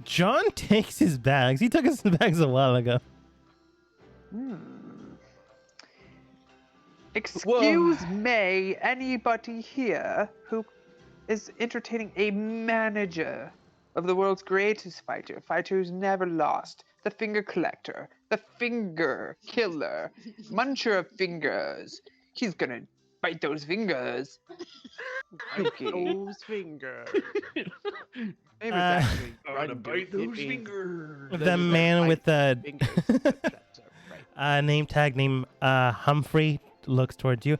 John takes his bags. He took his bags a while ago. Excuse me, anybody here who is entertaining a manager of the world's greatest fighter, fighter who's never lost, the finger collector, the finger killer, muncher of fingers. He's gonna bite those fingers. Those fingers. It was Uh, actually Gonna run, bite dude. It those means fingers. The man with the fingers. That's right. name tag named Humphrey looks towards you.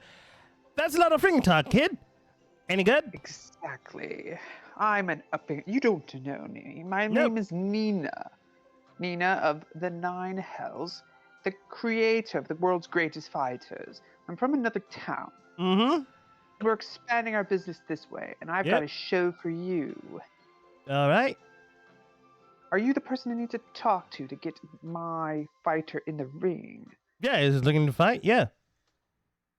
That's a lot of finger talk, kid. Any good? Exactly. I'm an upping. You don't know me. My Nope. name is Nina. Nina of the Nine Hells, the creator of the world's greatest fighters. I'm from another town. Mm-hmm. We're expanding our business this way, and I've got a show for you. All right. Are you the person I need to talk to get my fighter in the ring? Yeah, he's looking to fight. Yeah.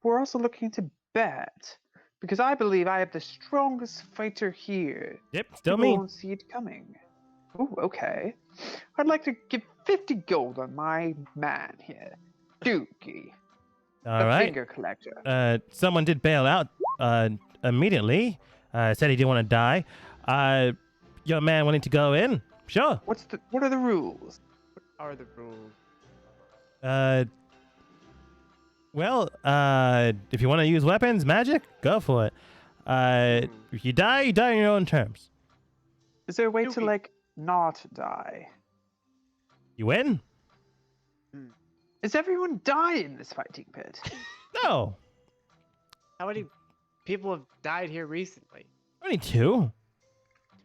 We're also looking to bet, because I believe I have the strongest fighter here. Yep. Still People me. won't see it coming. Ooh, okay. I'd like to give 50 gold on my man here, Dookie, All the right. finger collector. Someone did bail out immediately. Said he didn't want to die. Your man wanting to go in? Sure. What are the rules? What are the rules? Well, if you want to use weapons, magic, go for it. If you die on your own terms. Is there a way to Dookie. not die? You win? Is everyone die in this fighting pit? No. How many people have died here recently? Only two.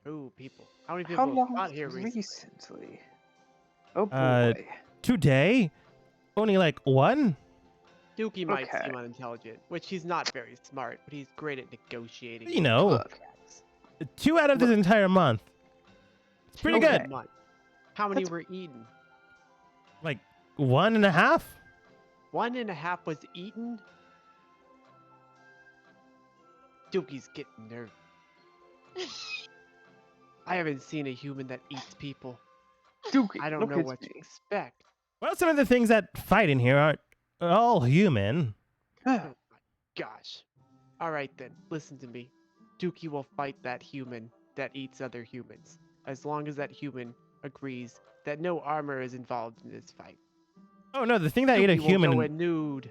2 people. How many How people have long fought here recently? recently? Oh boy. Today, only like one. Dookie might Okay. seem unintelligent, which he's not very smart, but he's great at negotiating. You know, Look, 2 out of this entire month. It's pretty Okay. good. Month. How many That's- were eaten? Like 1.5. 1.5 was eaten? Dookie's getting nervous. I haven't seen a human that eats people. Dookie, I don't look know at what to me. expect. Well, some of the things that fight in here aren't all human. Huh. Oh my gosh. Alright then, listen to me. Dookie will fight that human that eats other humans, as long as that human agrees that no armor is involved in this fight. Oh no, the thing that ate a Dookie will go human. in nude.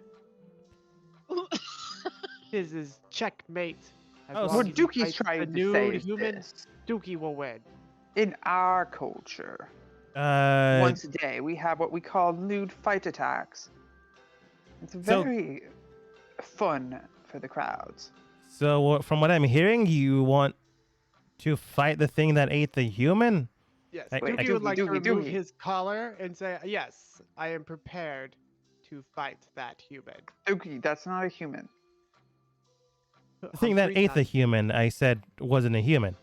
This is checkmate. What Dookie's trying to say is human, this. Dookie will win. In our culture, once a day, we have what we call nude fight attacks. It's very fun for the crowds. So from what I'm hearing, you want to fight the thing that ate the human? Yes, Dookie would like to remove his collar and say, yes, I am prepared to fight that human. Dookie, that's not a human. The thing that ate the human, I said, wasn't a human.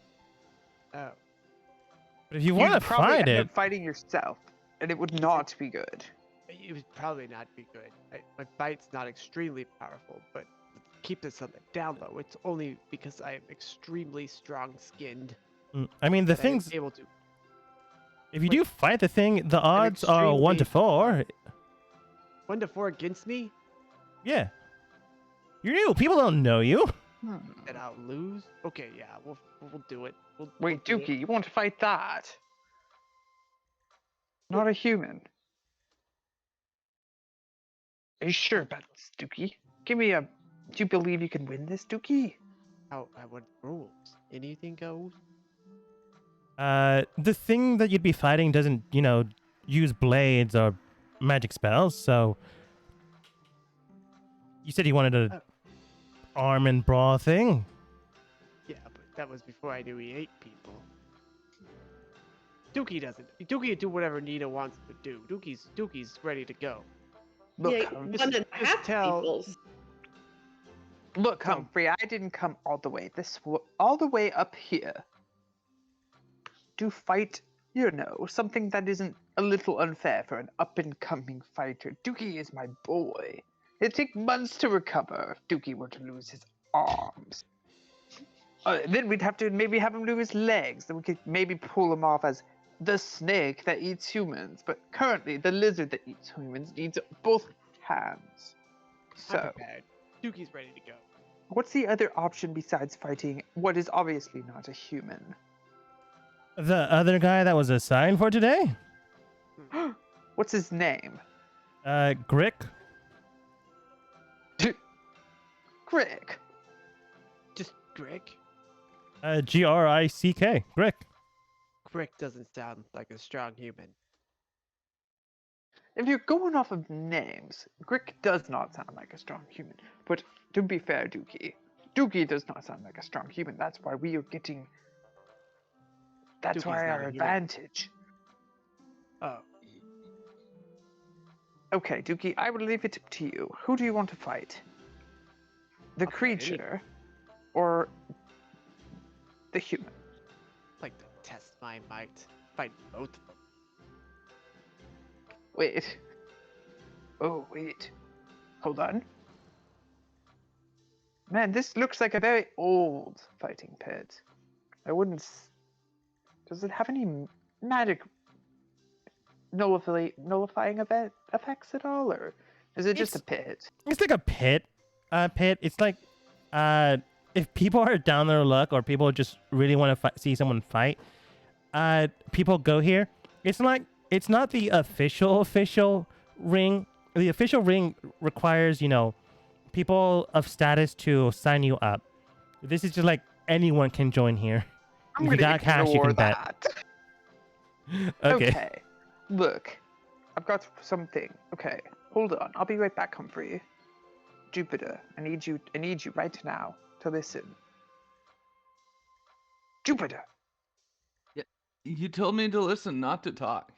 Oh. But if you want to fight it... fighting yourself, and it would not be good. It would probably not be good. My bite's not extremely powerful, but keep this on the down low. It's only because I am extremely strong-skinned. I mean, the thing's... able to... If you do fight the thing, the odds are 1 to 4. 1 to 4 against me? Yeah. You're new. People don't know you. And I'll lose? Okay, yeah, we'll do it. Wait, Dookie, you want to fight that? Not a human. Are you sure about this, Dookie? Give me a... Do you believe you can win this, Dookie? What rules? Anything goes? The thing that you'd be fighting doesn't, use blades or magic spells, so... You said you wanted a arm and brawl thing? Yeah, but that was before I knew he ate people. Dookie doesn't. Dookie will do whatever Nina wants to do. Dookie's ready to go. Look, Look, Humphrey, I didn't come all the way up here to fight, something that isn't a little unfair for an up-and-coming fighter. Dookie is my boy. It'd take months to recover if Dookie were to lose his arms. Then we'd have to maybe have him lose his legs. Then we could maybe pull him off as the snake that eats humans. But currently, the lizard that eats humans needs both hands. So, Dookie's ready to go. What's the other option besides fighting what is obviously not a human? The other guy that was assigned for today? What's his name? Grick. Grick. Just Grick? Grick. Grick. Grick doesn't sound like a strong human. If you're going off of names, Grick does not sound like a strong human. But to be fair, Dookie does not sound like a strong human. That's why we are getting... That's why our advantage. Oh. Okay, Dookie, I will leave it up to you. Who do you want to fight? The creature or the human? I'd like to test my might. Fight both of them. Wait. Oh, wait. Hold on. Man, this looks like a very old fighting pit. I wouldn't... Does it have any magic nullifying effects at all, or is it just a pit? It's like a pit. It's like, if people are down their luck or people just really want to see someone fight, people go here. It's not the official ring. The official ring requires, people of status to sign you up. This is just like anyone can join here. I'm if you got cash, you can bet. Okay. Look, I've got something. Okay, hold on. I'll be right back, Humphrey. Jupiter, I need you right now to listen. Jupiter! Yeah, you told me to listen, not to talk.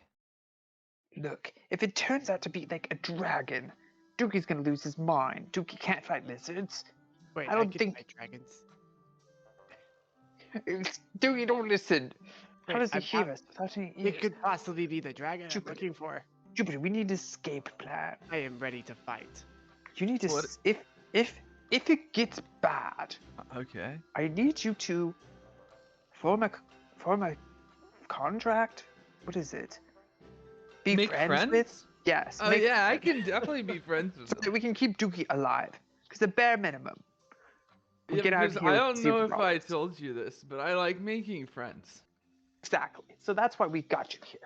Look, if it turns out to be like a dragon, Dookie's gonna lose his mind. Dookie can't fight lizards. Wait, I don't think fight dragons. Dookie, don't listen. How does he hear us without any ears? It could possibly be the dragon I'm looking for. Jupiter, we need an escape plan. I am ready to fight. You need to... If it gets bad... Okay. I need you to form a contract? What is it? Make friends with? Yes. Oh, yeah, I can definitely be friends with them. So that we can keep Dookie alive. Because the bare minimum. Yeah, get out of here. I don't know if I told you this, but I like making friends. Exactly. So that's why we got you here.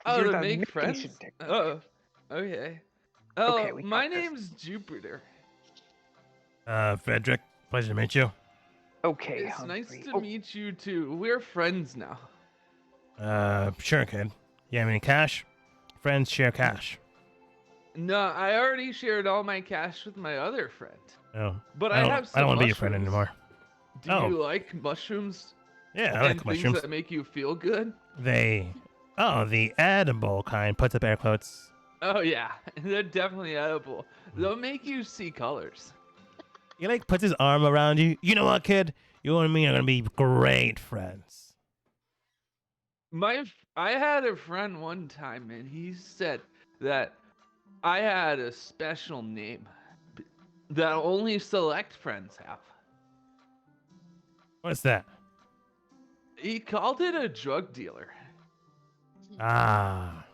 Oh, to make friends? Oh, okay. Oh, okay, my name's Jupiter. Frederick, pleasure to meet you. Okay, It's Humphrey. nice to meet you too. We're friends now. Sure, kid. You have any cash? Friends share cash. No, I already shared all my cash with my other friend. Oh, But I have some I don't want to be your mushrooms. friend anymore. Do you like mushrooms? Yeah, I and like mushrooms. Things that make you feel good? The edible kind. Puts up air quotes. Oh yeah, they're definitely edible. They'll make you see colors. He like puts his arm around you. You know what, kid? You and me are gonna be great friends. I had a friend one time, and he said that I had a special name that only select friends have. What's that? He called it a drug dealer. Ah.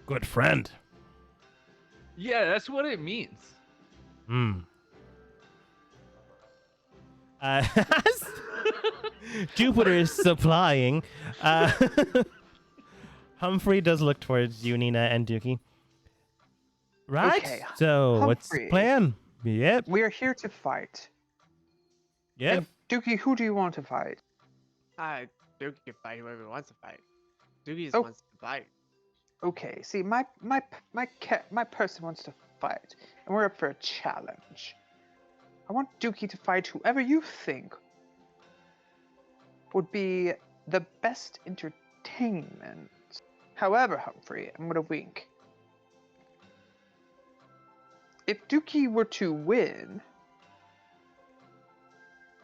Good friend. Yeah, that's what it means. Jupiter is supplying. Humphrey does look towards you, Nina, and Dookie. Right? Okay, so, Humphrey, what's the plan? Yep. We are here to fight. Yep. And Dookie, who do you want to fight? Dookie can fight whoever wants to fight. Dookie just wants to fight. Okay, see, my person wants to fight, and we're up for a challenge. I want Dookie to fight whoever you think would be the best entertainment. However, Humphrey, I'm gonna wink. If Dookie were to win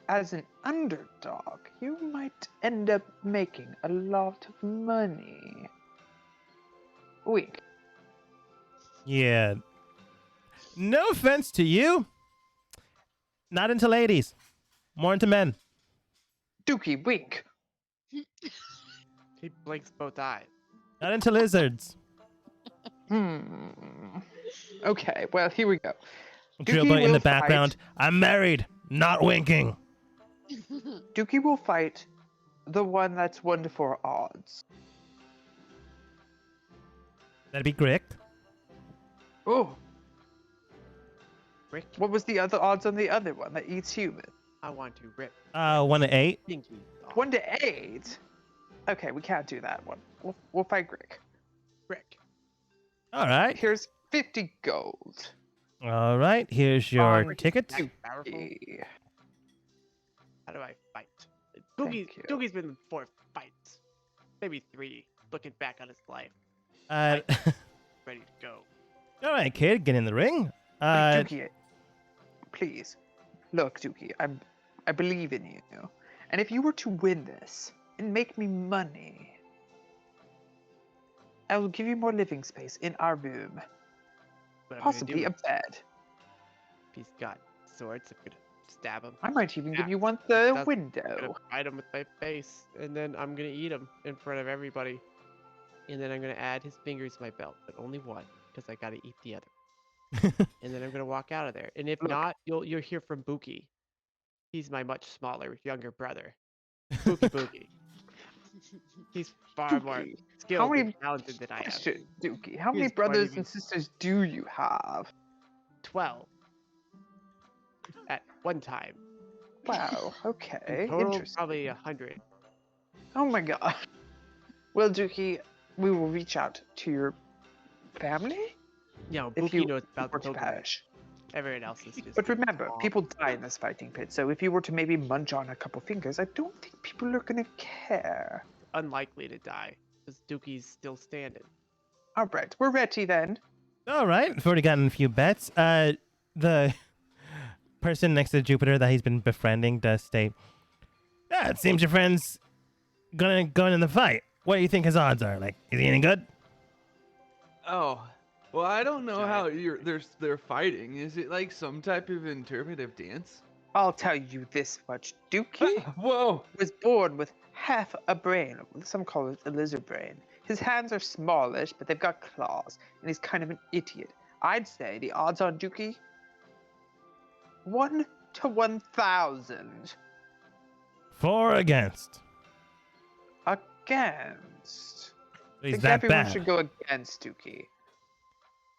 as an underdog, you might end up making a lot of money. Wink. Yeah. No offense to you. Not into ladies. More into men. Dookie, wink. He blinks both eyes. Not into lizards. Okay, well, here we go. Dribble in the background. I'm married. Not winking. Dookie will fight the one that's 1 to 4 odds. That'd be Grick. Oh. Rick? What was the other odds on the other one that eats human? I want to rip. 1 to 8. Pinky. 1 to 8? Okay, we can't do that one. We'll fight Grick. Rick. All right. Here's 50 gold. All right. Here's your ticket. Powerful. How do I fight? Doogie's been in 4 fights. Maybe 3, looking back on his life. Ready to go. All right, kid. Get in the ring. Dookie, please. Look, Dookie, I believe in you. And if you were to win this and make me money, I will give you more living space in our room. Possibly a bed. If he's got swords, I'm gonna stab him. I might even give you one through the window. I'm gonna fight him with my face, and then I'm gonna eat him in front of everybody. And then I'm gonna add his fingers to my belt, but only one, because I gotta eat the other. And then I'm gonna walk out of there. And if not, you'll hear from Buki. He's my much smaller, younger brother. Bookie. He's far more skilled and talented than I am. Dookie, how many brothers and sisters do you have? 12. At one time. Wow, okay. Total, interesting. probably 100. Oh my god. Well, Dookie, we will reach out to your family? No, Buki knows about the pilgrimage. Everyone else is just... But remember, people die in this fighting pit, so if you were to maybe munch on a couple fingers, I don't think people are gonna care. Unlikely to die, because Dookie's still standing. Alright, we're ready then. Alright, we've already gotten a few bets. The person next to Jupiter that he's been befriending does state, yeah, it seems your friend's gonna go in the fight. What do you think his odds are? Like, is he any good? Oh, well, I don't know how they're fighting. Is it like some type of interpretive dance? I'll tell you this much. Dookie was born with half a brain. Some call it a lizard brain. His hands are smallish, but they've got claws, and he's kind of an idiot. I'd say the odds on Dookie, 1 to 1,000. For or against? Against. He's I think that everyone bad. should go against Dookie.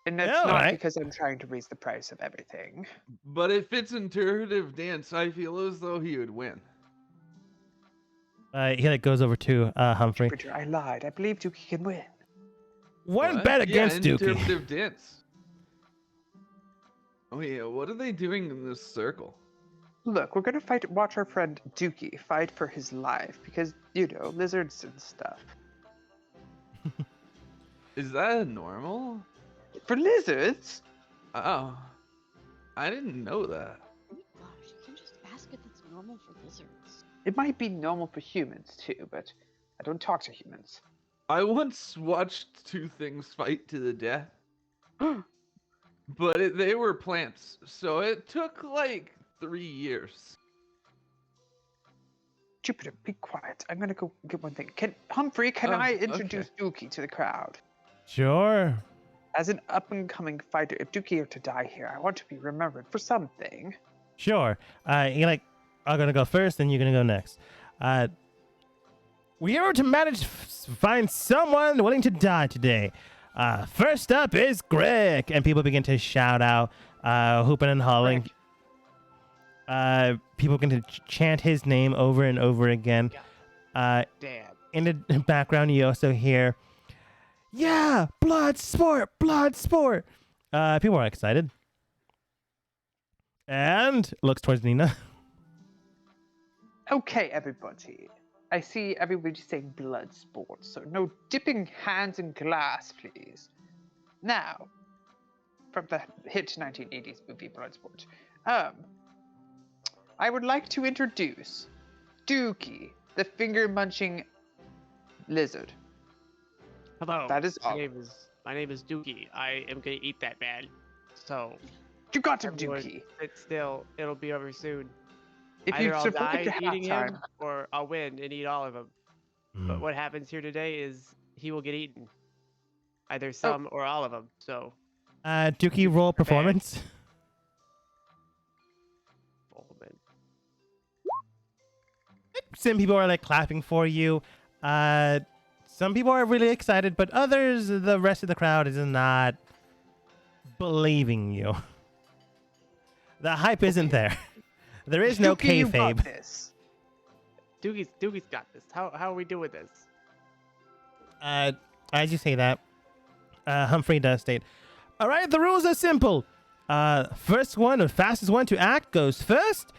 And that's not because I'm trying to raise the price of everything. But if it's interpretive dance, I feel as though he would win. He goes over to Humphrey. Jupiter, I lied. I believe Dookie can win. One bet against Dookie. Interpretive dance. Oh yeah, what are they doing in this circle? Look, we're gonna watch our friend Dookie fight for his life because, lizards and stuff. Is that normal? For lizards? Oh, I didn't know that. Oh my gosh, you can just ask if it's normal for lizards. It might be normal for humans too, but I don't talk to humans. I once watched two things fight to the death. But they were plants, so it took like 3 years. Jupiter, be quiet. I'm gonna go get one thing. Humphrey, can I introduce Dookie to the crowd? Sure. As an up-and-coming fighter, if Dookie are to die here, I want to be remembered for something. Sure. I'm gonna go first, then you're gonna go next. We are to manage to find someone willing to die today. First up is Greg, and people begin to shout out, hooping and hollering. People begin to chant his name over and over again. Dad. In the background, you also hear, "Yeah, blood sport, blood sport." People are excited, and looks towards Nina. Okay, everybody. I see everybody saying blood sports, so no dipping hands in glass, please. Now, from the hit 1980s movie Bloodsport, I would like to introduce Dookie, the finger-munching lizard. Hello. That is all. My name is Dookie. I am gonna eat that man. So. You got him, Dookie. Sit still. It'll be over soon. If Either you I'll survive die eating him, time, or I'll win and eat all of them. But what happens here today is he will get eaten. Either some or all of them. So. Dookie, roll performance. Some people are clapping for you. Some people are really excited, but others, the rest of the crowd is not believing you. The hype isn't there. There is no kayfabe. Doogie's got this. How are we doing this? As you say that, Humphrey does state, "All right, the rules are simple. First one, or fastest one to act goes first.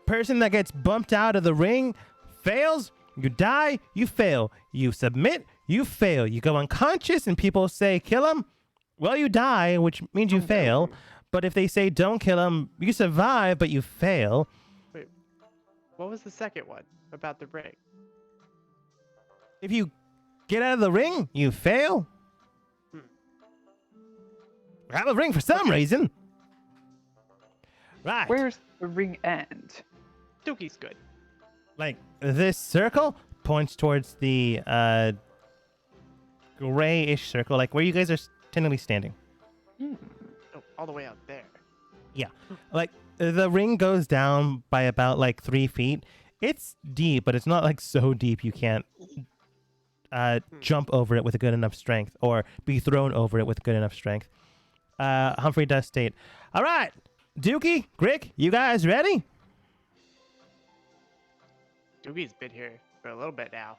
Person that gets bumped out of the ring fails. You die, you fail. You submit, you fail. You go unconscious and people say, kill him. Well, you die, which means you fail. But if they say, don't kill him, you survive, but you fail." Wait, what was the second one about the ring? If you get out of the ring, you fail. Out of the ring for some reason. Right. Where's the ring end? Dookie's good. This circle points towards the grayish circle, where you guys are technically standing. Oh, all the way out there. Yeah. The ring goes down by about 3 feet. It's deep, but it's not so deep you can't jump over it with a good enough strength or be thrown over it with good enough strength. Humphrey does state, "All right, Dookie, Grick, you guys ready?" Doogie's been here for a little bit now.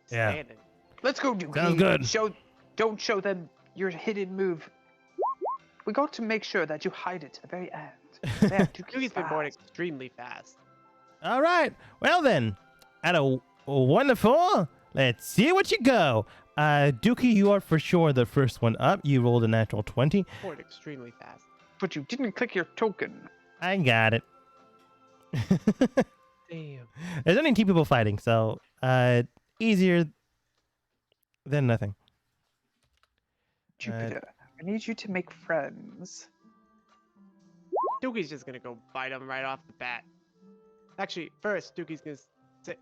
Yeah. Standing. Let's go, Dookie. Sounds good. Don't show them your hidden move. We got to make sure that you hide it to the very end. There, Doogie's been born extremely fast. All right. Well then, at a 1 to 4, let's see what you go. Dookie, you are for sure the first one up. You rolled a natural 20. Born extremely fast. But you didn't click your token. I got it. Damn. There's only 2 people fighting, so easier than nothing. Jupiter, I need you to make friends. Doogie's just gonna go bite him right off the bat. Actually, first, Doogie's gonna sit.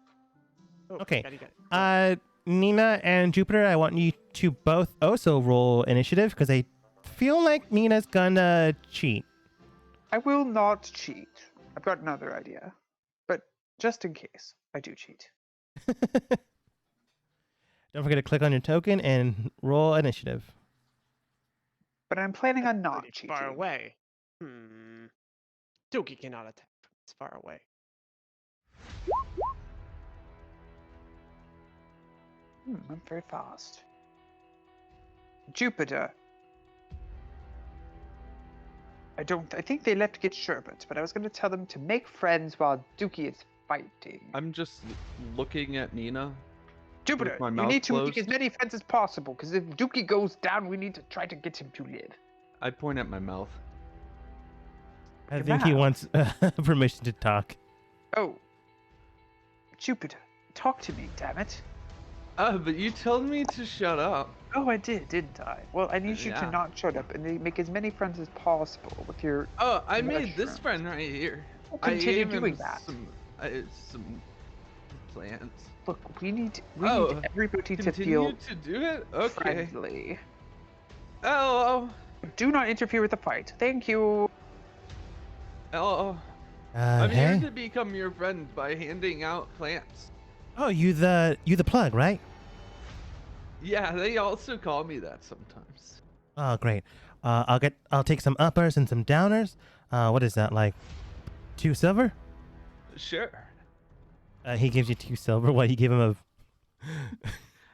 Oh, Okay. Got it. Nina and Jupiter, I want you to both also roll initiative because I feel like Nina's gonna cheat. I will not cheat. I've got another idea. But just in case, I do cheat. Don't forget to click on your token and roll initiative. But I'm planning on not Pretty cheating. far away. Dookie cannot attack from this far away. I'm very fast. Jupiter. I think they left to get sherbet, but I was going to tell them to make friends while Dookie is fighting. I'm just looking at Nina. Jupiter, you need to make as many friends as possible, because if Dookie goes down, we need to try to get him to live. I point at my mouth. I think he wants permission to talk. Oh. Jupiter, talk to me, damn it. But you told me to shut up. Oh, I did, didn't I? Well, I need you to not shut up and make as many friends as possible with your... Oh, I made this friend right here. We'll continue doing that. Some plans. Look, we need everybody to feel to do it? Okay. friendly. Hello. Do not interfere with the fight. Thank you. Hello. I'm here to become your friend by handing out plants. Oh, you the plug, right? Yeah, they also call me that sometimes. Oh, great. I'll take some uppers and some downers. What is that, like 2 silver? Sure. He gives you 2 silver while you give him a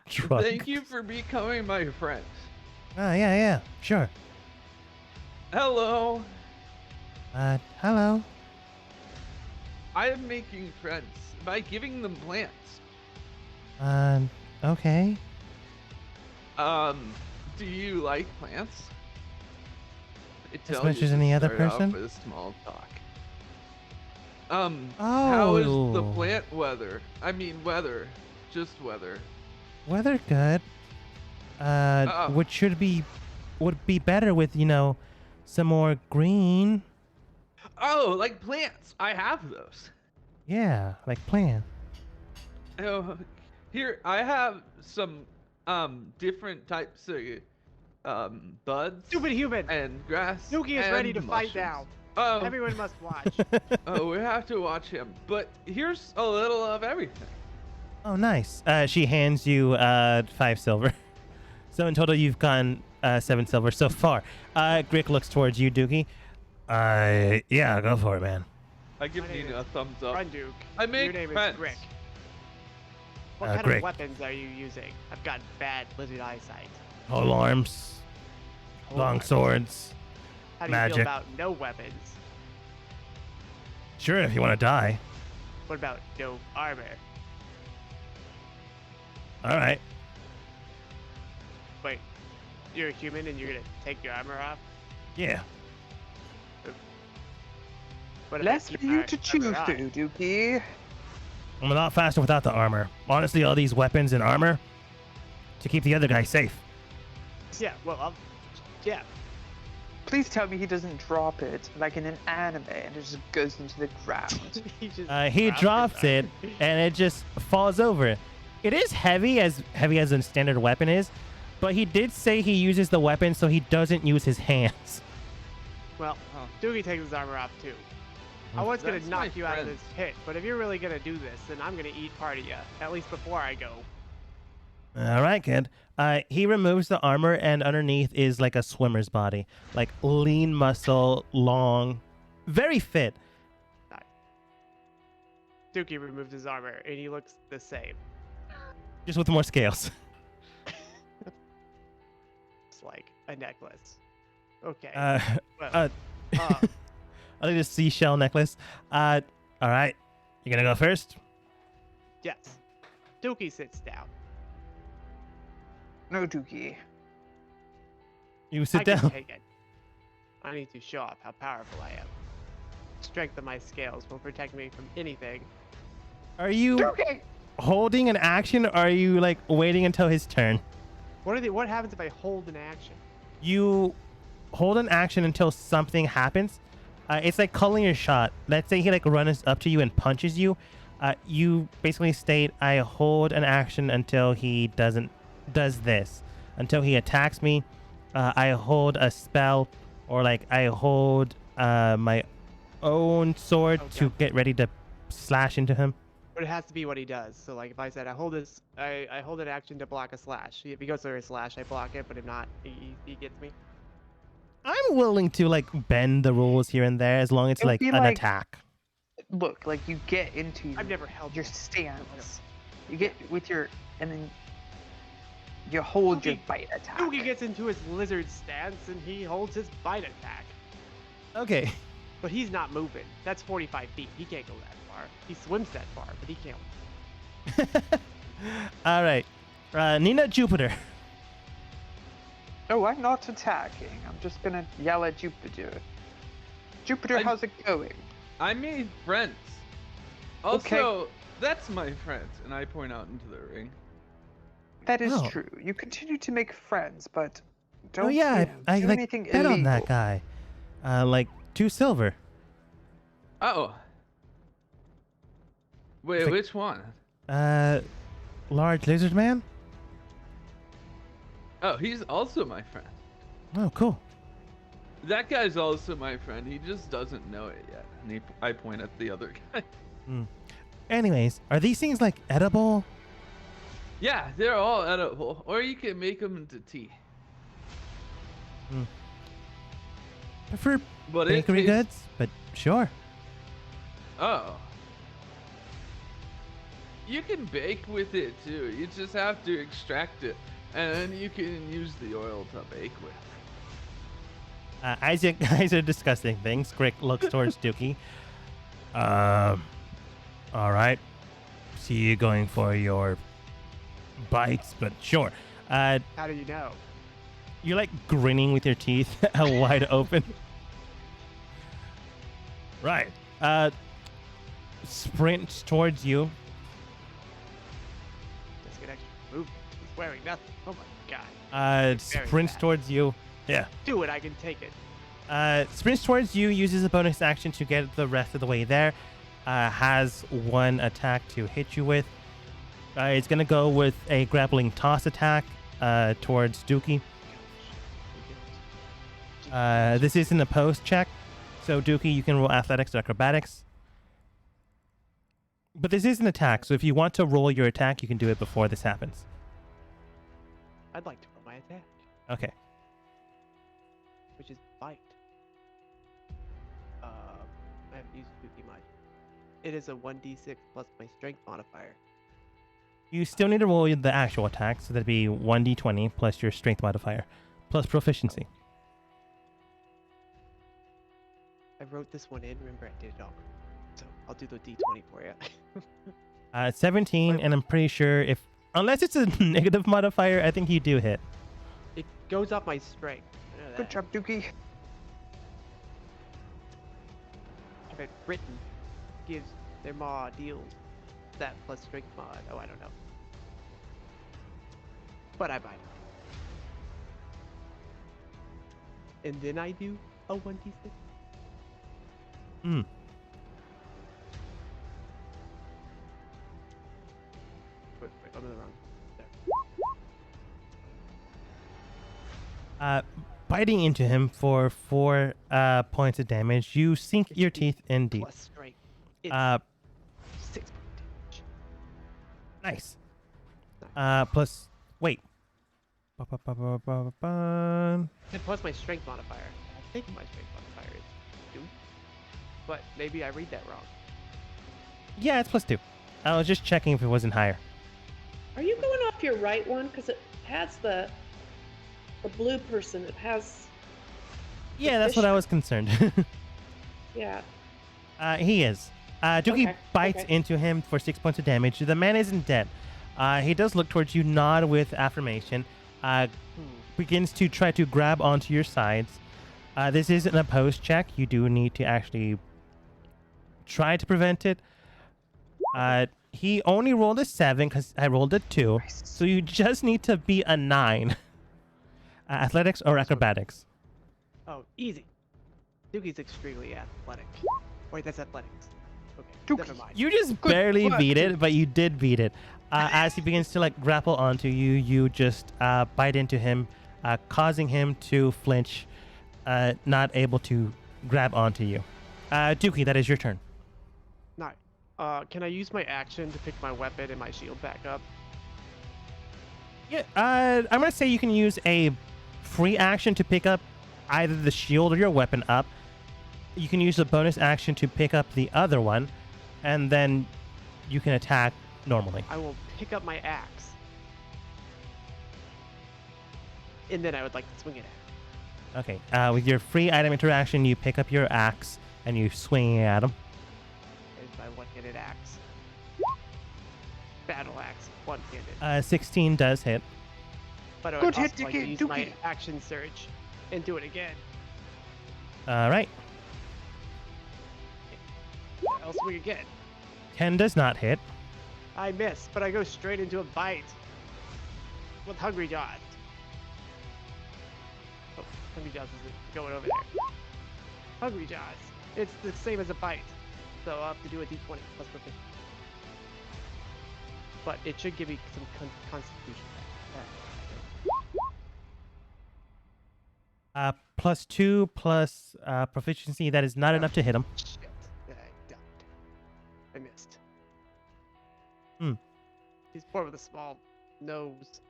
truck. Thank you for becoming my friend. Yeah, sure. Hello. Hello. I am making friends by giving them plants. Okay. Do you like plants? As much as any other person? With small talk. Oh. How is the plant weather? I mean weather. Just weather. Weather good. Which would be better with, some more green. Oh, like plants. I have those. Yeah, like plant. Oh, here I have some different types of buds. Stupid human. And grass. Dookie is ready to fight now. Oh. Everyone must watch. Oh, we have to watch him. But here's a little of everything. Oh, nice. She hands you 5 silver. So in total, you've gotten 7 silver so far. Grick looks towards you, Dookie. Yeah, go for it, man. I give Nina a thumbs up. Run, Duke. I make Your name friends. is Grick. What kind of weapons are you using? I've got bad lizard eyesight. Pole arms, long swords, How do magic. You feel about no weapons? Sure, if you want to die. What about no armor? All right. Wait, you're a human and you're gonna take your armor off? Yeah. Less for you to choose through, Dookie. I'm a lot faster without the armor. Honestly, all these weapons and armor to keep the other guy safe. Yeah, well, yeah. Please tell me he doesn't drop it like in an anime and it just goes into the ground. He drops it and it just falls over. It is heavy as a standard weapon is, but he did say he uses the weapon so he doesn't use his hands. Well, Doogie takes his armor off too. I was gonna knock you out of this pit, but if you're really gonna do this, then I'm gonna eat part of you, at least before I go. All right, kid. He removes the armor, and underneath is like a swimmer's body, like lean muscle, long, very fit. Dookie removed his armor, and he looks the same. Just with more scales. It's like a necklace. Okay. I like this seashell necklace. All right. You gonna go first? Yes. Dookie sits down. No, Dookie. You sit I down. can take it. I need to show off how powerful I am. Strength of my scales will protect me from anything. Are you Dookie! holding an action, or are you like waiting until his turn? What happens if I hold an action? You hold an action until something happens. It's like calling your shot. Let's say he like runs up to you and punches you. You basically state, I hold an action until he does this. Until he attacks me, I hold a spell, or like I hold my own sword to get ready to slash into him. What But it has to be what he does. So like if I said I hold this, I hold an action to block a slash. If he goes for a slash, I block it. But if not, he gets me. I'm willing to like bend the rules here and there as long as it's like an attack. Look, like you get into I've never held your stance. You get with your and then you hold your bite attack. Dookie gets into his lizard stance and he holds his bite attack. Okay. But he's not moving. That's 45 feet. He can't go that far. He swims that far, but he can't. All right. Nina Jupiter. Oh, I'm not attacking. I'm just going to yell at Jupiter. Jupiter, how's it going? I made friends. Also, that's my friend. And I point out into the ring. That is true. You continue to make friends, but don't I do like anything bet illegal. on that guy. Like 2 silver. Oh. Wait, like, which one? Large lizard man? Oh, he's also my friend. Oh, cool. That guy's also my friend. He just doesn't know it yet. And I point at the other guy. Anyways, are these things like edible? Yeah, they're all edible. Or you can make them into tea. Prefer bakery goods, but sure. Oh. You can bake with it too. You just have to extract it. And then you can use the oil to bake with. As you guys are discussing things, Crick looks towards Dookie. All right. See you going for your bites, but sure. How do you know? You're like grinning with your teeth wide open. Right. Sprint towards you. Let's get extra move. He's wearing nothing. Oh my god. Sprints towards you. Yeah. Do it. I can take it. Sprints towards you, uses a bonus action to get the rest of the way there. Has 1 attack to hit you with. It's going to go with a grappling toss attack towards Dookie. This isn't a post check, so Dookie, you can roll athletics or acrobatics. But this is an attack, so if you want to roll your attack, you can do it before this happens. I'd like to roll my attack. Okay. Which is bite. I haven't used Dookie much. It is a 1d6 plus my strength modifier. You still need to roll the actual attack, so that'd be 1d20 plus your strength modifier, plus proficiency. I wrote this one in. Remember, I did it all. So I'll do the d20 for you. 17, and I'm pretty sure unless it's a negative modifier, I think you do hit. It goes off my strength. Good job, Dookie. If it written gives their mod deals that plus strength mod. Oh, I don't know. But I buy it. And then I do a 1d6. Hmm. Wait, I'm in the wrong. There. Biting into him for 4 points of damage. You sink your teeth in deep. Plus strength. It's 6 damage. Nice. Plus, wait. And plus my strength modifier. I think my strength modifier is 2. But maybe I read that wrong. Yeah, it's plus 2. I was just checking if it wasn't higher. Are you going off your right one? Because it has the blue person. It has... Yeah, that's what I was concerned. Yeah. He is. Dookie bites into him for 6 points of damage. The man isn't dead. He does look towards you, nod with affirmation. Begins to try to grab onto your sides. This isn't a post check. You do need to actually try to prevent it. He only rolled a 7 because I rolled a 2. So you just need to be a 9. Athletics or acrobatics? Oh, easy. Dookie's extremely athletic. Wait, that's athletics. Okay, never mind. You just barely beat it, but you did beat it. As he begins to like grapple onto you, you just bite into him, causing him to flinch, not able to grab onto you. Dookie, that is your turn. No. Can I use my action to pick my weapon and my shield back up? Yeah, I'm gonna say you can use a free action to pick up either the shield or your weapon up. You can use a bonus action to pick up the other one, and then you can attack normally. I will pick up my axe. And then I would like to swing it at him. Okay, with your free item interaction, you pick up your axe and you swing it at him. There's my one-handed axe. Battle axe, one-handed. 16 does hit. But I would also like to use my action surge and do it again. All right. I'll swing again. 10 does not hit. I miss, but I go straight into a bite with Hungry Jaws. Oh, Hungry Jaws isn't going over there. Hungry Jaws. It's the same as a bite, so I'll have to do a d20 plus proficiency. But it should give me some constitution back. +2 plus proficiency. That is not enough to hit him. Shit. I missed. He's poor with a small nose.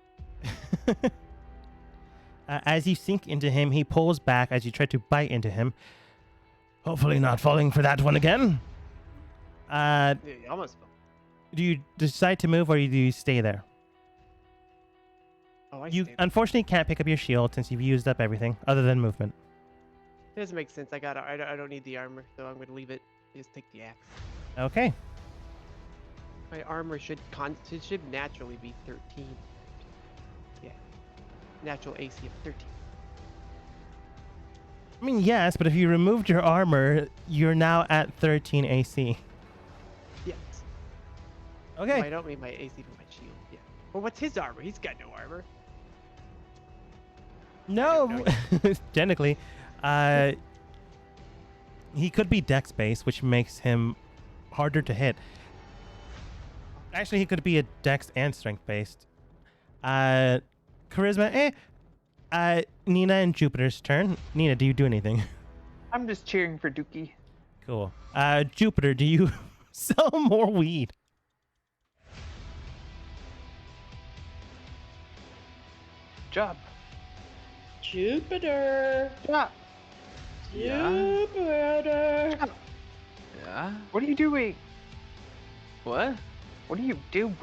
As you sink into him, he pulls back as you try to bite into him. Hopefully not falling for that one again. Yeah, you almost fell. Do you decide to move or do you stay there? Oh, you unfortunately can't pick up your shield since you've used up everything other than movement. It doesn't make sense. I don't need the armor, so I'm gonna leave it. Just take the axe. Okay. My armor should naturally be 13. Yeah. Natural AC of 13. I mean, yes, but if you removed your armor, you're now at 13 AC. Yes. Okay. No, I don't mean my AC for my shield. Yeah. Well, what's his armor? He's got no armor. No, technically. He could be dex based, which makes him harder to hit. Actually, he could be a dex and strength based. Charisma, Nina and Jupiter's turn. Nina, do you do anything? I'm just cheering for Dookie. Cool. Jupiter, do you sell more weed? Job. Jupiter. Job. Jupiter. Yeah? What are you doing? What? What are you doing?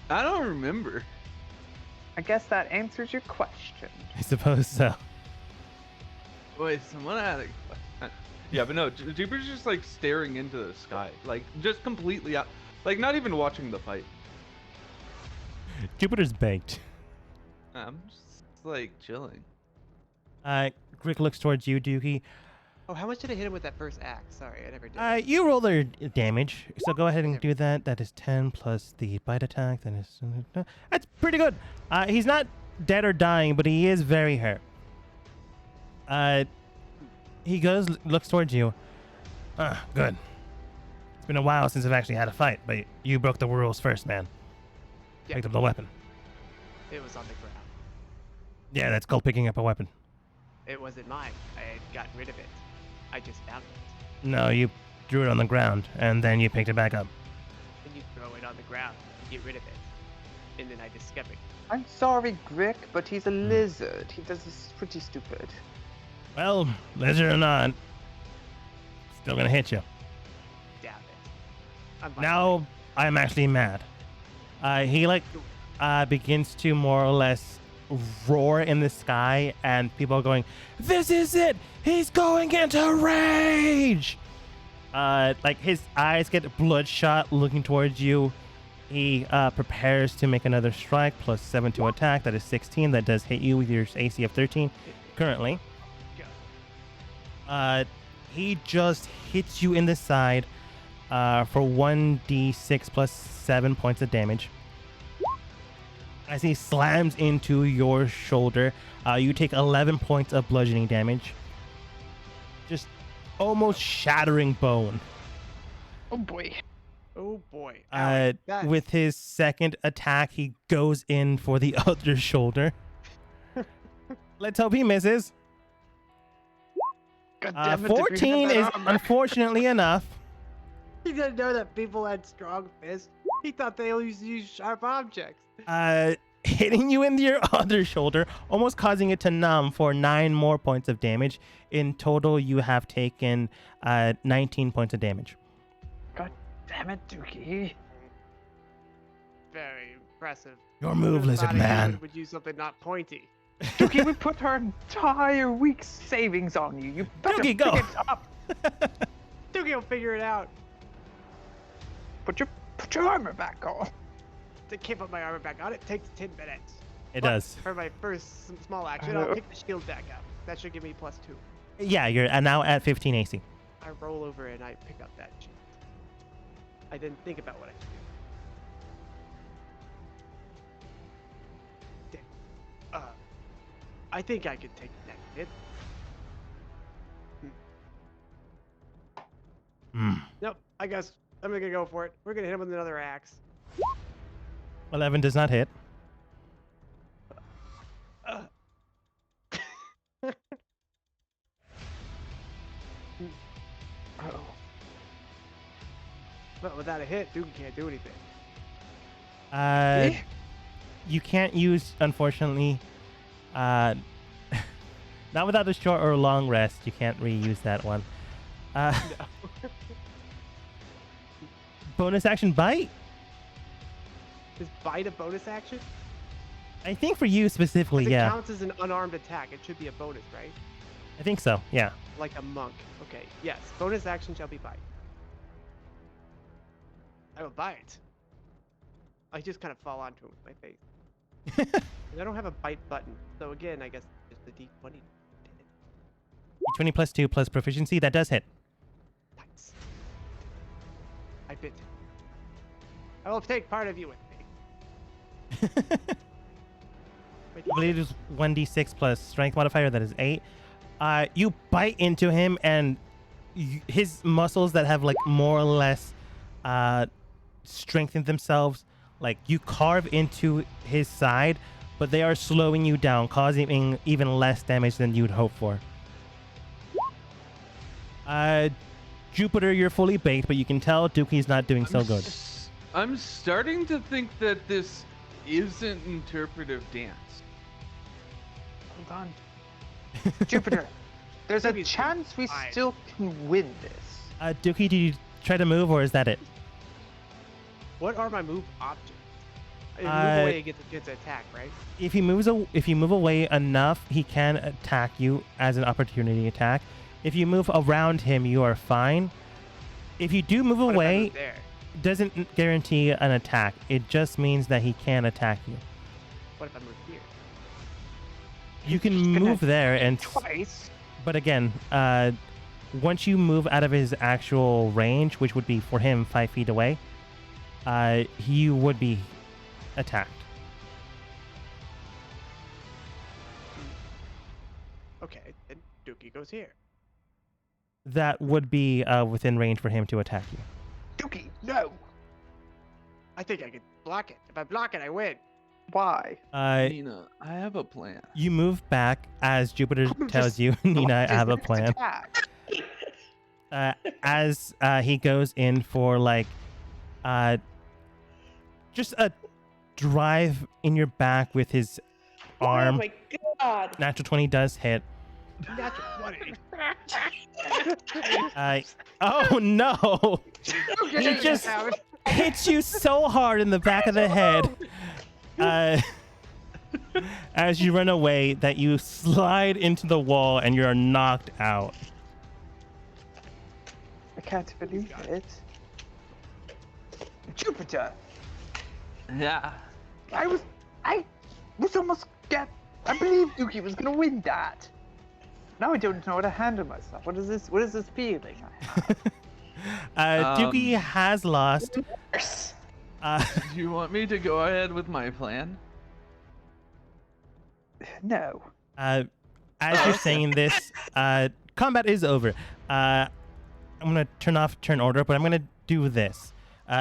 I don't remember. I guess that answers your question. I suppose so. Wait, someone had a... Yeah, but no, Jupiter's just like staring into the sky. Like, just completely out. Like, not even watching the fight. Jupiter's baked. I'm just like chilling. Rick looks towards you, Dookie. Oh, how much did I hit him with that first axe? Sorry, I never did. You roll their damage, so go ahead and do that. That is 10 plus the bite attack. That is... That's pretty good. He's not dead or dying, but he is very hurt. He looks towards you. Good. It's been a while since I've actually had a fight, but you broke the rules first, man. Yeah. Picked up the weapon. It was on the ground. Yeah, that's called picking up a weapon. It wasn't mine. I had gotten rid of it. I just found it. No, you threw it on the ground, and then you picked it back up. Then you throw it on the ground, get rid of it, and then I discovered. I'm sorry, Grick, but he's a lizard. He does this pretty stupid. Well, lizard or not, still gonna hit you. Damn it. Now I'm actually mad. He begins to more or less roar in the sky, and people are going, "This is it! He's going into rage!" Like his eyes get bloodshot, looking towards you. He prepares to make another strike, plus 7 to attack. That is 16. That does hit you with your AC of 13 currently. He just hits you in the side for 1d6 plus 7 points of damage. As he slams into your shoulder, you take 11 points of bludgeoning damage. Just almost shattering bone. Oh boy. Oh boy. With his second attack, he goes in for the other shoulder. Let's hope he misses. 14 is unfortunately enough. He didn't know that people had strong fists. He thought they always used sharp objects. Hitting you in your other shoulder, almost causing it to numb for 9 more points of damage. In total, you have taken 19 points of damage. God damn it, Dookie. Very impressive. Your move, lizard man. Would use something not pointy. Dookie, we put our entire week's savings on you. You better Dookie, go. pick it up. Dookie will figure it out. Put your armor back on. To keep up my armor back on, it takes 10 minutes. It does. For my first small action, I'll pick the shield back up. That should give me +2. Yeah, you're now at 15 AC. I roll over and I pick up that shield. I didn't think about what I could do. I think I could take that hit. Nope, I guess I'm gonna go for it. We're gonna hit him with another axe. 11 does not hit. But without a hit, Duke can't do anything. You can't use, unfortunately, not without the short or long rest. You can't reuse that one. No. Bonus action bite? Is bite a bonus action? I think for you specifically, If it yeah. counts as an unarmed attack, it should be a bonus, right? I think so, yeah. Like a monk. Okay, yes. Bonus action shall be bite. I will bite. I just kind of fall onto him with my face. I don't have a bite button, so again, I guess just the D20. D20 plus 2 plus proficiency, that does hit. Nice. I bit. I will take part of you with me. I believe it is 1d6 plus strength modifier, that is 8. You bite into him, and his muscles that have like more or less strengthened themselves, like you carve into his side, but they are slowing you down, causing even less damage than you'd hope for. Jupiter, you're fully baked, but you can tell Dookie's not doing so good. I'm starting to think that this isn't interpretive dance. Hold on. Jupiter, there's a chance we still can win this. Dookie, did you try to move, or is that it? What are my move objects? Move away gets an attack, right? If he move away enough, he can attack you as an opportunity attack. If you move around him, you are fine. If you do move away, it doesn't guarantee an attack. It just means that he can attack you. What if I move here? You can move there and twice. But again, once you move out of his actual range, which would be for him 5 feet away, he would be attacked. Okay, then Dookie goes here. That would be within range for him to attack you. Dookie, no! I think I could block it. If I block it, I win. Why? Nina, I have a plan. You move back as Jupiter tells you, Nina, I have a plan. As he goes in for like just a drive in your back with his arm. Oh my god. Natural 20 does hit. Natural 20. Oh no! He just hits you so hard in the back of the head as you run away that you slide into the wall and you're knocked out. I can't believe it. Jupiter! Yeah. I was almost I believe Dookie was gonna win that. Now I don't know how to handle myself. What is this feeling I have? Dookie has lost. Do you want me to go ahead with my plan? No. As you're saying this, combat is over. I'm gonna turn off turn order, but I'm gonna do this.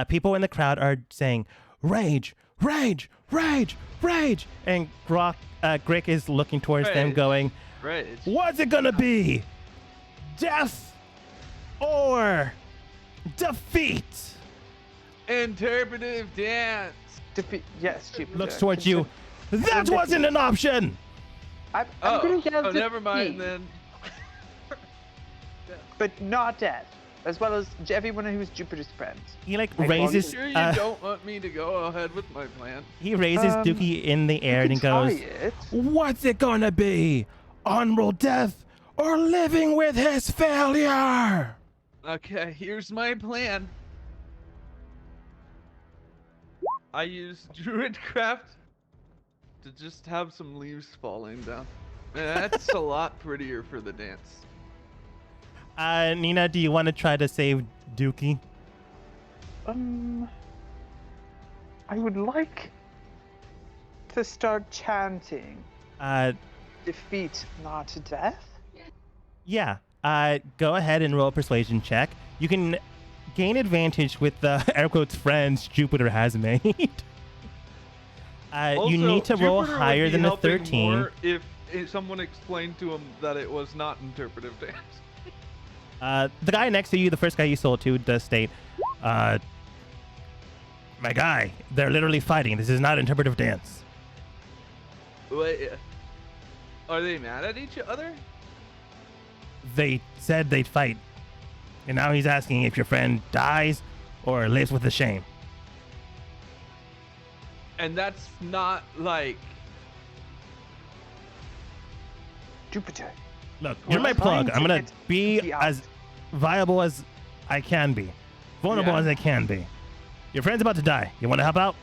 People in the crowd are saying, "Rage, rage, rage, rage," and Grick is looking towards them, going, "Rage. What's it gonna be? Death or Defeat. Interpretive dance. Defeat. Yes, Jupiter. Looks towards you. That wasn't an option. I'm gonna yell defeat. Never mind then. But not death, as well as everyone who's Jupiter's friends. He raises. Sure you don't want me to go ahead with my plan. He raises Dookie in the air and he goes, "What's it gonna be? Honorable death or living with his failure?" Okay, here's my plan. I use Druidcraft to just have some leaves falling down. That's a lot prettier for the dance. Nina, do you want to try to save Dookie? I would like to start chanting. Defeat, not death? Yeah. Go ahead and roll a persuasion check. You can gain advantage with the air quotes friends Jupiter has made. Also, you need to roll Jupiter higher would be than a helping 13. More if someone explained to him that it was not interpretive dance. The guy next to you, the first guy you sold to, does state, my guy, they're literally fighting. This is not interpretive dance. Wait, are they mad at each other? They said they'd fight. And now he's asking if your friend dies or lives with the shame. And that's not like... Jupiter. Look, you're my plug. I'm going to be as viable as I can be. Vulnerable as I can be. Your friend's about to die. You want to help out?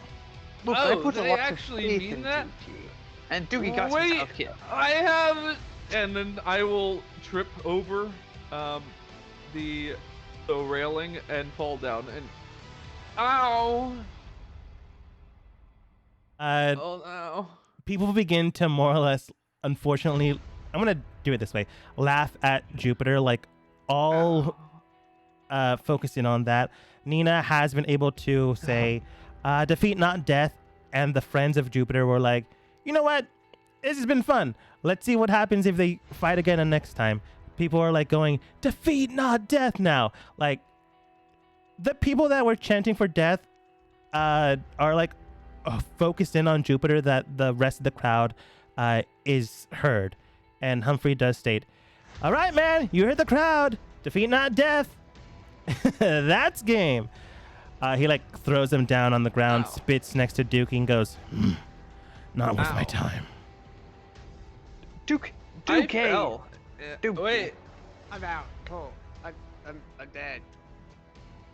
Look, oh, I put they a lot actually of faith mean in that? Dookie. And Dookie got himself killed. I have... And then I will trip over the railing and fall down and... Ow! Oh no. People begin to more or less, unfortunately, I'm going to do it this way, laugh at Jupiter, all focusing on that. Nina has been able to say, defeat, not death. And the friends of Jupiter were like, you know what? This has been fun. Let's see what happens if they fight again the next time. People are going, defeat, not death now. The people that were chanting for death are focused in on Jupiter, that the rest of the crowd is heard. And Humphrey does state, all right, man, you heard the crowd. Defeat, not death. That's game. He throws him down on the ground, spits next to Dookie and goes, not with my time. Duke. I fell. Duke. Wait. I'm out. Cool. I'm dead.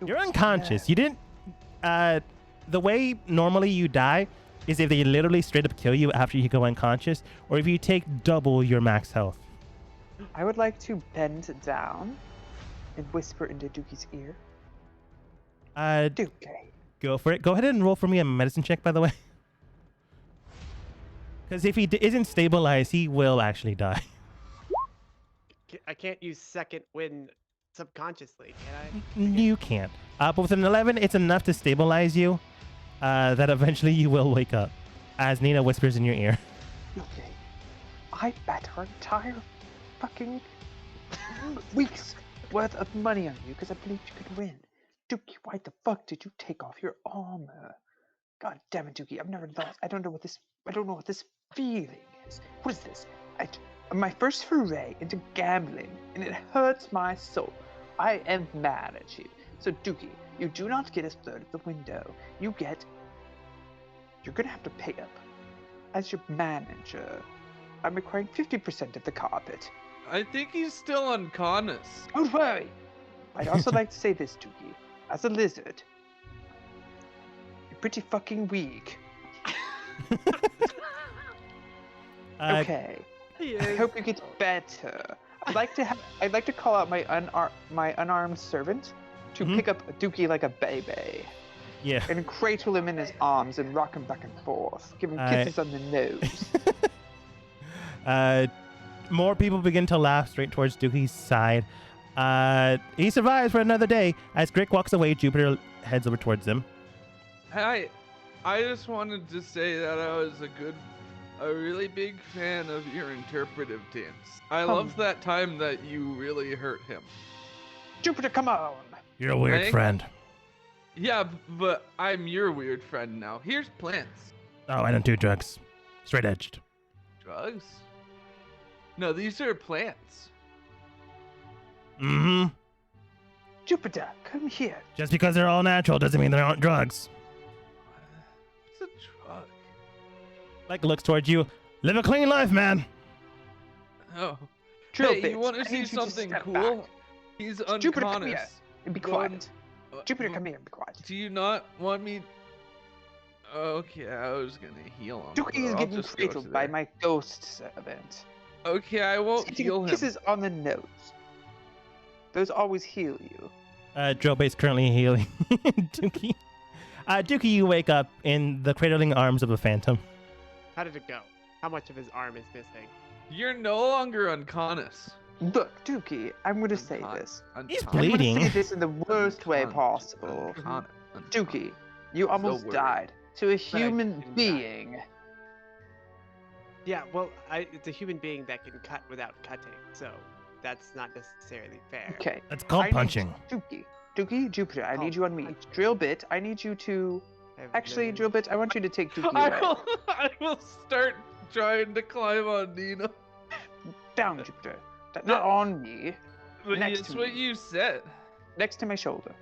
You're unconscious. You didn't... the way normally you die is if they literally straight up kill you after you go unconscious, or if you take double your max health. I would like to bend down and whisper into Dookie's ear. Dookie. Go for it. Go ahead and roll for me a medicine check, by the way. Because if he isn't stabilized, he will actually die. I can't use second wind subconsciously, can I? You can't. But with an 11, it's enough to stabilize you that eventually you will wake up, as Nina whispers in your ear. Okay. I bet our entire fucking week's worth of money on you because I believed you could win. Dookie, why the fuck did you take off your armor? God damn it, Dookie, I've never lost. I don't know what this feeling is. What is this? My first foray into gambling, and it hurts my soul. I am mad at you. So, Dookie, you do not get a third of the window. You're gonna have to pay up. As your manager, I'm requiring 50% of the carpet. I think he's still unconscious. Don't worry. I'd also like to say this, Dookie. As a lizard, you're pretty fucking weak. Okay. I hope you get better. I'd like to call out my unarmed servant to pick up Dookie like a baby. Yeah. And cradle him in his arms and rock him back and forth. Give him kisses on the nose. More people begin to laugh straight towards Dookie's side. He survives for another day. As Grick walks away, Jupiter heads over towards him. I just wanted to say that I was a really big fan of your interpretive dance. I love that time that you really hurt him. Jupiter, come on! You're a weird friend. Yeah, but I'm your weird friend now. Here's plants. Oh, I don't do drugs. Straight edged. Drugs? No, these are plants. Mm-hmm. Jupiter, come here. Just because they're all natural doesn't mean they aren't drugs. What's a drug? Like looks towards you. Live a clean life, man. Oh. Drill hey, bits. you want to I see need you to something step cool? back. He's Jupiter, come here unconscious. and be quiet. Jupiter, come here and be quiet. Do you not want me? Okay, I was gonna heal him. Dookie is getting cradled by my ghost servant. Okay, I won't heal him. Kisses on the nose. Those always heal you. Drillbait's currently healing Dookie. Dookie, you wake up in the cradling arms of a phantom. How did it go? How much of his arm is missing? You're no longer unconscious. Look, Dookie, I'm going to say this. He's bleeding. I'm going to say this in the worst way possible. Dookie, you almost died to a human being. Yeah, well, it's a human being that can cut without cutting, so that's not necessarily fair. Okay. That's called punching. Dookie, Jupiter, I need you on me. Drillbit, I need you to... Actually, Drillbit, I want you to take Dookie away. I will start trying to climb on Nina. Down, Jupiter. Not on me. But Next it's to what me. you said. Next to my shoulder.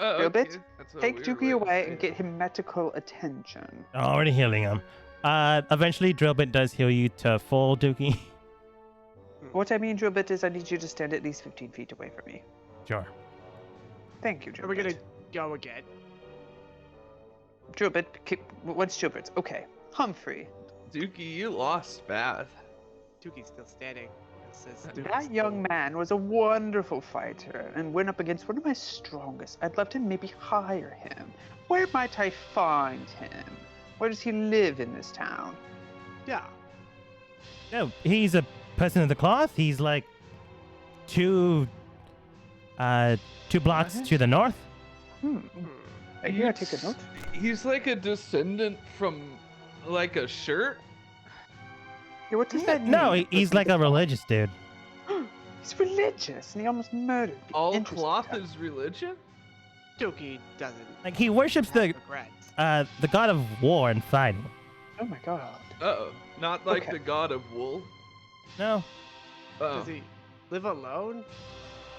Okay. Drillbit, take Dookie away and get him medical attention. Already healing him. Eventually, Drillbit does heal you to full, Dookie. What I mean, Drillbit, is I need you to stand at least 15 feet away from me. Sure. Thank you, Drillbit. Are we gonna go again? Drillbit, what's Drillbit? Okay. Humphrey. Dookie, you lost bad. Dookie's still standing. That young man was a wonderful fighter and went up against one of my strongest. I'd love to maybe hire him. Where might I find him? Where does he live in this town? Yeah. No, he's a person of the cloth. He's like two blocks to the north. Here, take a note. He's like a descendant from like a shirt. Yeah, what does that mean? No, he's like a religious dude. He's religious, and he almost murdered me. All cloth is religion? Dookie doesn't. Like he worships the god of war and fighting. Oh my god. Uh-oh. Not like the god of wool? No. Uh-oh. Does he live alone?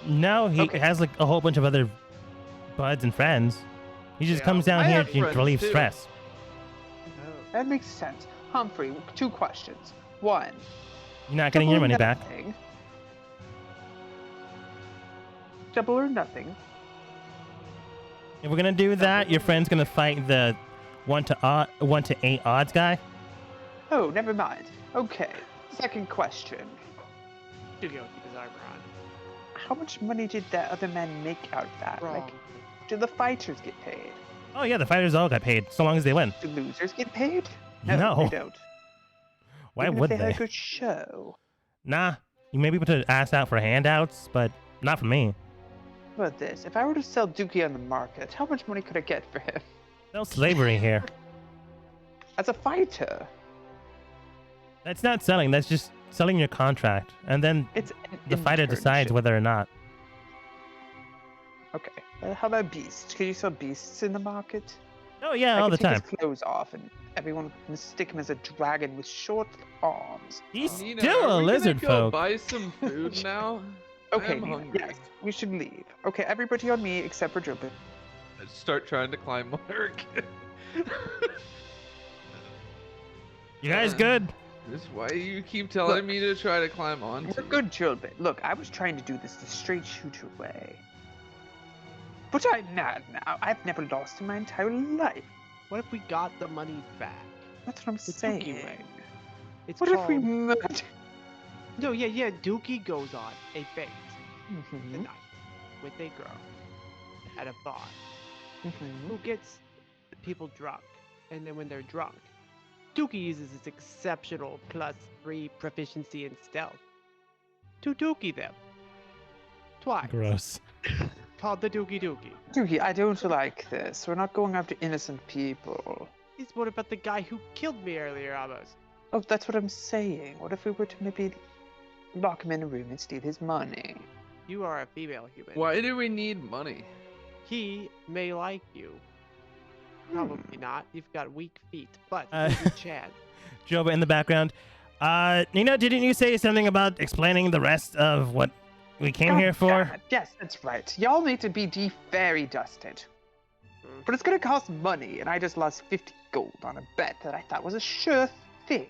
No, he has like a whole bunch of other buds and friends. He just comes down here to relieve stress. That makes sense. Humphrey, 2 questions. 1. You're not getting your money back. Double or nothing. If we're gonna do that, your friend's gonna fight the 1 to 8 odds guy. Oh, never mind. Okay. 2nd question. Dookie will keep his armor on. How much money did that other man make out of that? Like, do the fighters get paid? Oh yeah, the fighters all got paid, so long as they win. Do losers get paid? No. They don't. Why Even would if they? had a good show. Nah, you may be able to ask out for handouts, but not for me. How about this? If I were to sell Dookie on the market, how much money could I get for him? No slavery here. As a fighter. That's not selling, that's just selling your contract. And then the fighter decides whether or not. Okay. How about beasts? Can you sell beasts in the market? Oh yeah, all the time. Take his clothes off and everyone mistake him as a dragon with short arms. He's Nina, still a lizard folk. Buy some food now. Okay, yes, we should leave. Okay, everybody on me except for Drillbit. Start trying to climb on her again. You guys good? This is why you keep telling me to try to climb on. We're good, Drillbit. Look, I was trying to do this the straight shooter way. But I'm mad now. I've never lost in my entire life. What if we got the money back? That's what I'm saying. It's what called... if we met? No, yeah. Dookie goes on a date tonight with a girl at a bar who gets people drunk, and then when they're drunk, Dookie uses his exceptional +3 proficiency in stealth to Dookie them twice. Gross. Called the Dookie Dookie. Dookie, I don't like this. We're not going after innocent people. What about the guy who killed me earlier, almost? Oh, that's what I'm saying. What if we were to maybe lock him in a room and steal his money? You are a female human. Why do we need money? He may like you. Probably not. You've got weak feet, but there's a chance. Joba in the background. Nina, didn't you say something about explaining the rest of what we came here for? God, yes, that's right. Y'all need to be fairy dusted. But it's gonna cost money, and I just lost 50 gold on a bet that I thought was a sure thing.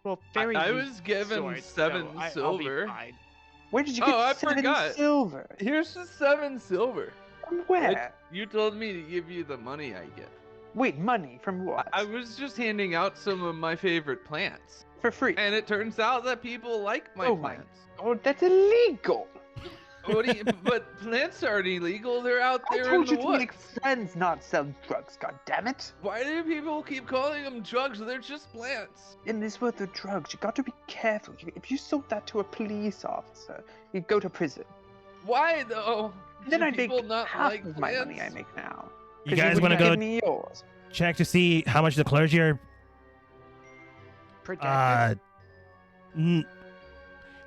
Well, fairy I was given swords, 7 so silver. Where did you get 7 silver? Here's the 7 silver. From where? You told me to give you the money I get. Wait, money from what? I was just handing out some of my favorite plants. For free. And it turns out that people like my plants. Oh, that's illegal. But plants aren't illegal. They're out there in the woods. I told you to make friends, not sell drugs. God damn it! Why do people keep calling them drugs? They're just plants. In this world of drugs, you got to be careful. If you sold that to a police officer, you'd go to prison. Why though? Then I'd make half of my money I make now. You guys want to go check to see how much the clergy are?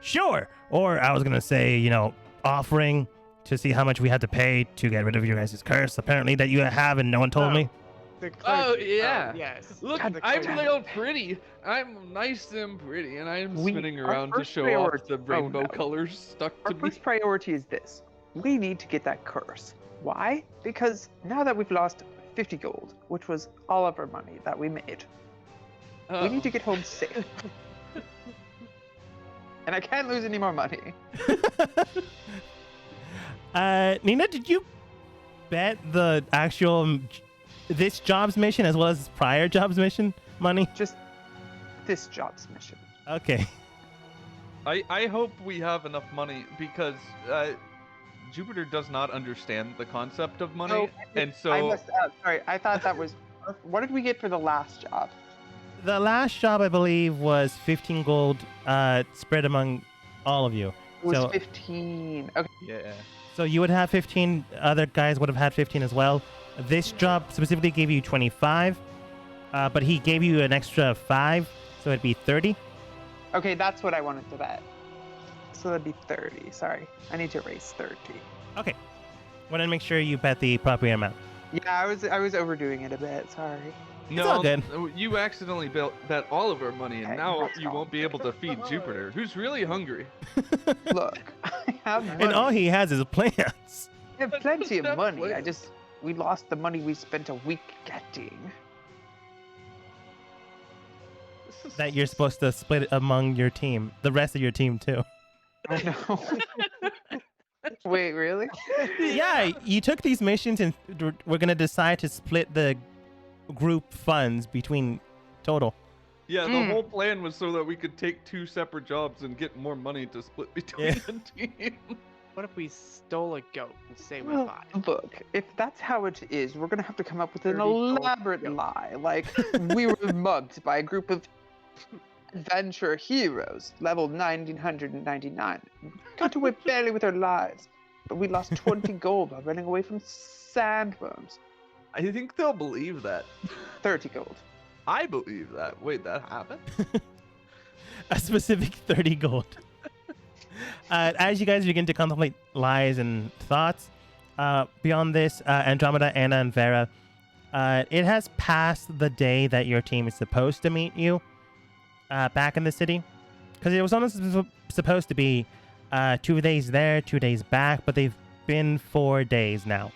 Sure. Or I was gonna say, offering to see how much we had to pay to get rid of your guys' curse, apparently, that you have and no one told me. Oh, yeah. Yes. Look, I'm real pretty. I'm nice and pretty, and I'm spinning around to show off the rainbow colors stuck to me. Our first priority is this. We need to get that curse. Why? Because now that we've lost 50 gold, which was all of our money that we made, we need to get home safe. And I can't lose any more money. Nina, did you bet the actual this job's mission as well as prior job's mission money? Just this job's mission. Okay. I hope we have enough money because Jupiter does not understand the concept of money, and so. Sorry, I thought that was. What did we get for the last job? The last job, I believe, was 15 gold spread among all of you. It was 15. Okay. Yeah. So you would have 15. Other guys would have had 15 as well. This job specifically gave you 25, but he gave you an extra 5, so it'd be 30. Okay, that's what I wanted to bet. So that'd be 30. Sorry, I need to erase 30. Okay. Want to make sure you bet the proper amount. Yeah, I was overdoing it a bit. Sorry. No, it's all good. You accidentally bet all of our money, and now you won't be able to feed Jupiter, who's really hungry. Look, I have money. And all he has is plants. I have plenty of money. We lost the money we spent a week getting. That you're supposed to split it among your team, the rest of your team too. I know. Wait, really? Yeah, you took these missions and we're gonna decide to split the group funds between total. Yeah, the whole plan was so that we could take 2 separate jobs and get more money to split between the team. What if we stole a goat and say we're fine? Look, if that's how it is, we're gonna have to come up with an elaborate lie. Like, we were mugged by a group of adventure heroes, level 1999. Got away barely with our lives, but we lost 20 gold while running away from sandworms. I think they'll believe that. 30 gold. I believe that. Wait, that happened? A specific 30 gold. As you guys begin to contemplate lies and thoughts, beyond this, Andromeda, Anna, and Vera, it has passed the day that your team is supposed to meet you back in the city. Because it was only supposed to be 2 days there, 2 days back, but they've been 4 days now.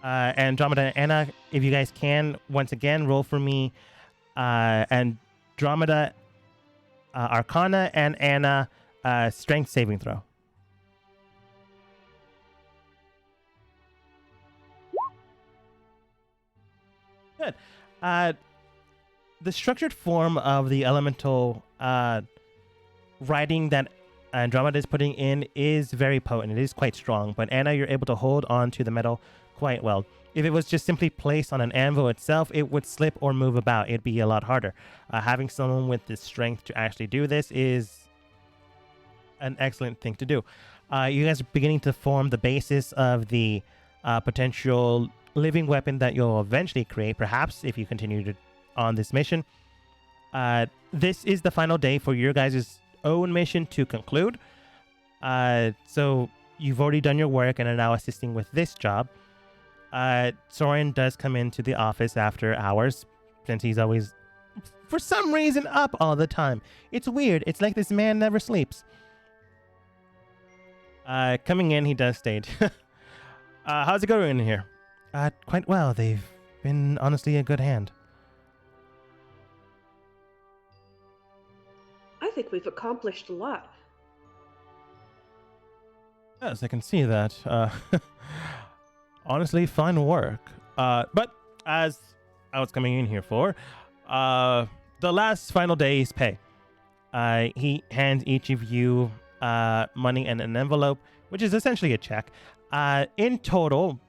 Andromeda and Anna, if you guys can, once again, roll for me. Andromeda, Arcana, and Anna, Strength saving throw. Good. The structured form of the elemental writing that Andromeda is putting in is very potent. It is quite strong, but Anna, you're able to hold on to the metal quite well. If it was just simply placed on an anvil itself, it would slip or move about. It'd be a lot harder. Having someone with the strength to actually do this is an excellent thing to do. You guys are beginning to form the basis of the potential living weapon that you'll eventually create, perhaps, if you continue on this mission. This is the final day for your guys' own mission to conclude. So you've already done your work and are now assisting with this job. Soren does come into the office after hours, since he's always, for some reason, up all the time. It's weird. It's like this man never sleeps. Coming in, he does state, how's it going in here? Quite well. They've been honestly a good hand. I think we've accomplished a lot. Yes, I can see that. Honestly, fine work. But as I was coming in here for, the last final day's pay. He hands each of you money in an envelope, which is essentially a check. In total,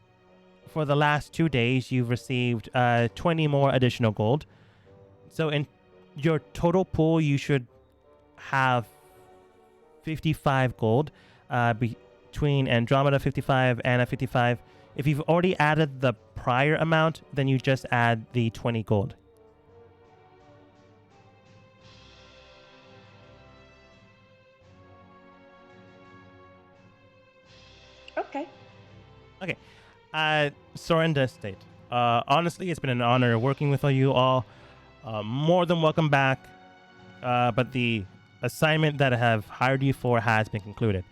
for the last 2 days, you've received 20 more additional gold. So in your total pool, you should have 55 gold. Between Andromeda 55, Anna 55. If you've already added the prior amount, then you just add the 20 gold. Okay. Soren does state, honestly, it's been an honor working with you all. More than welcome back. But the assignment that I have hired you for has been concluded.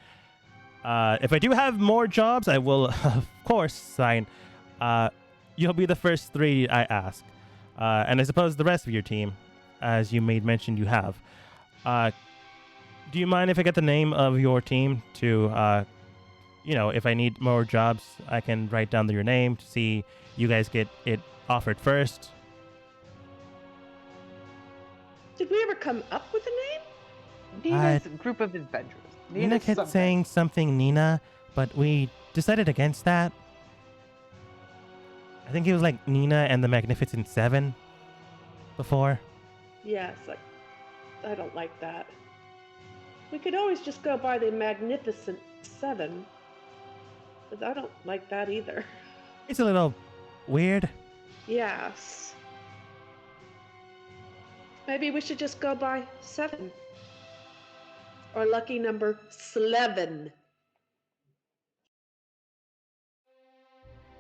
If I do have more jobs, I will, of course, sign. You'll be the first 3 I ask. And I suppose the rest of your team, as you made mention you have. Do you mind if I get the name of your team to, if I need more jobs, I can write down your name to see you guys get it offered first? Did we ever come up with a name? Nina's group of adventurers. Nina kept saying something Nina, but we decided against that. I think it was like Nina and the Magnificent Seven before. Yes, I don't like that. We could always just go by the Magnificent Seven, but I don't like that either. It's a little weird. Yes. Maybe we should just go by 7. Or lucky number 11.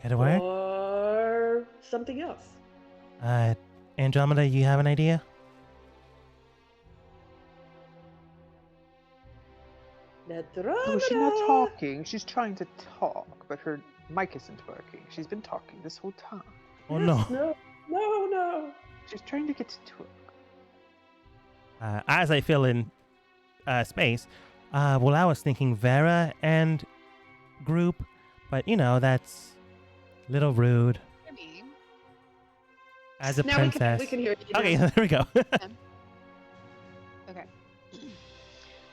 It'll work? Or something else. Andromeda, you have an idea? No, she's not talking. She's trying to talk, but her mic isn't working. She's been talking this whole time. Oh, yes, no. No. She's trying to get to talk. As I fill in space, well, I was thinking Vera and group, but that's a little rude. I mean, as a now princess. we can hear you. Okay, there we go. okay.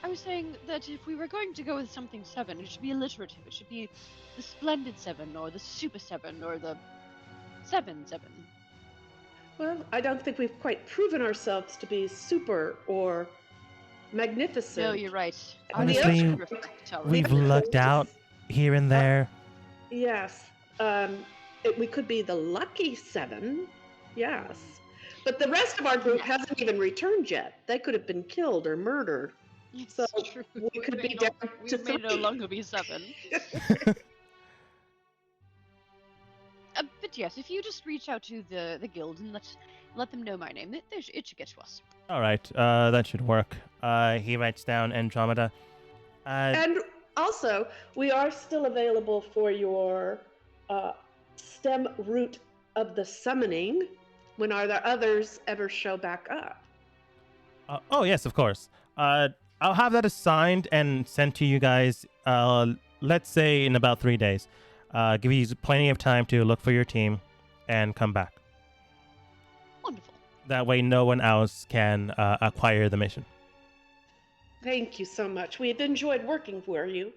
I was saying that if we were going to go with something 7, it should be alliterative. It should be the Splendid 7, or the Super 7, or the 7. Well, I don't think we've quite proven ourselves to be super or magnificent. No, you're right. Honestly, we've lucked out here and there. Yes. We could be the lucky 7. Yes. But the rest of our group hasn't even returned yet. They could have been killed or murdered. It's so true. we could be down to 3. We may no longer be 7. But yes, if you just reach out to the guild and let them know my name, it should get to us. All right, that should work. He writes down Andromeda. And also, we are still available for your stem root of the summoning when the others ever show back up. Oh, yes, of course. I'll have that assigned and sent to you guys, let's say in about 3 days. Give you plenty of time to look for your team and come back. Wonderful. That way no one else can acquire the mission. Thank you so much. We had enjoyed working for you,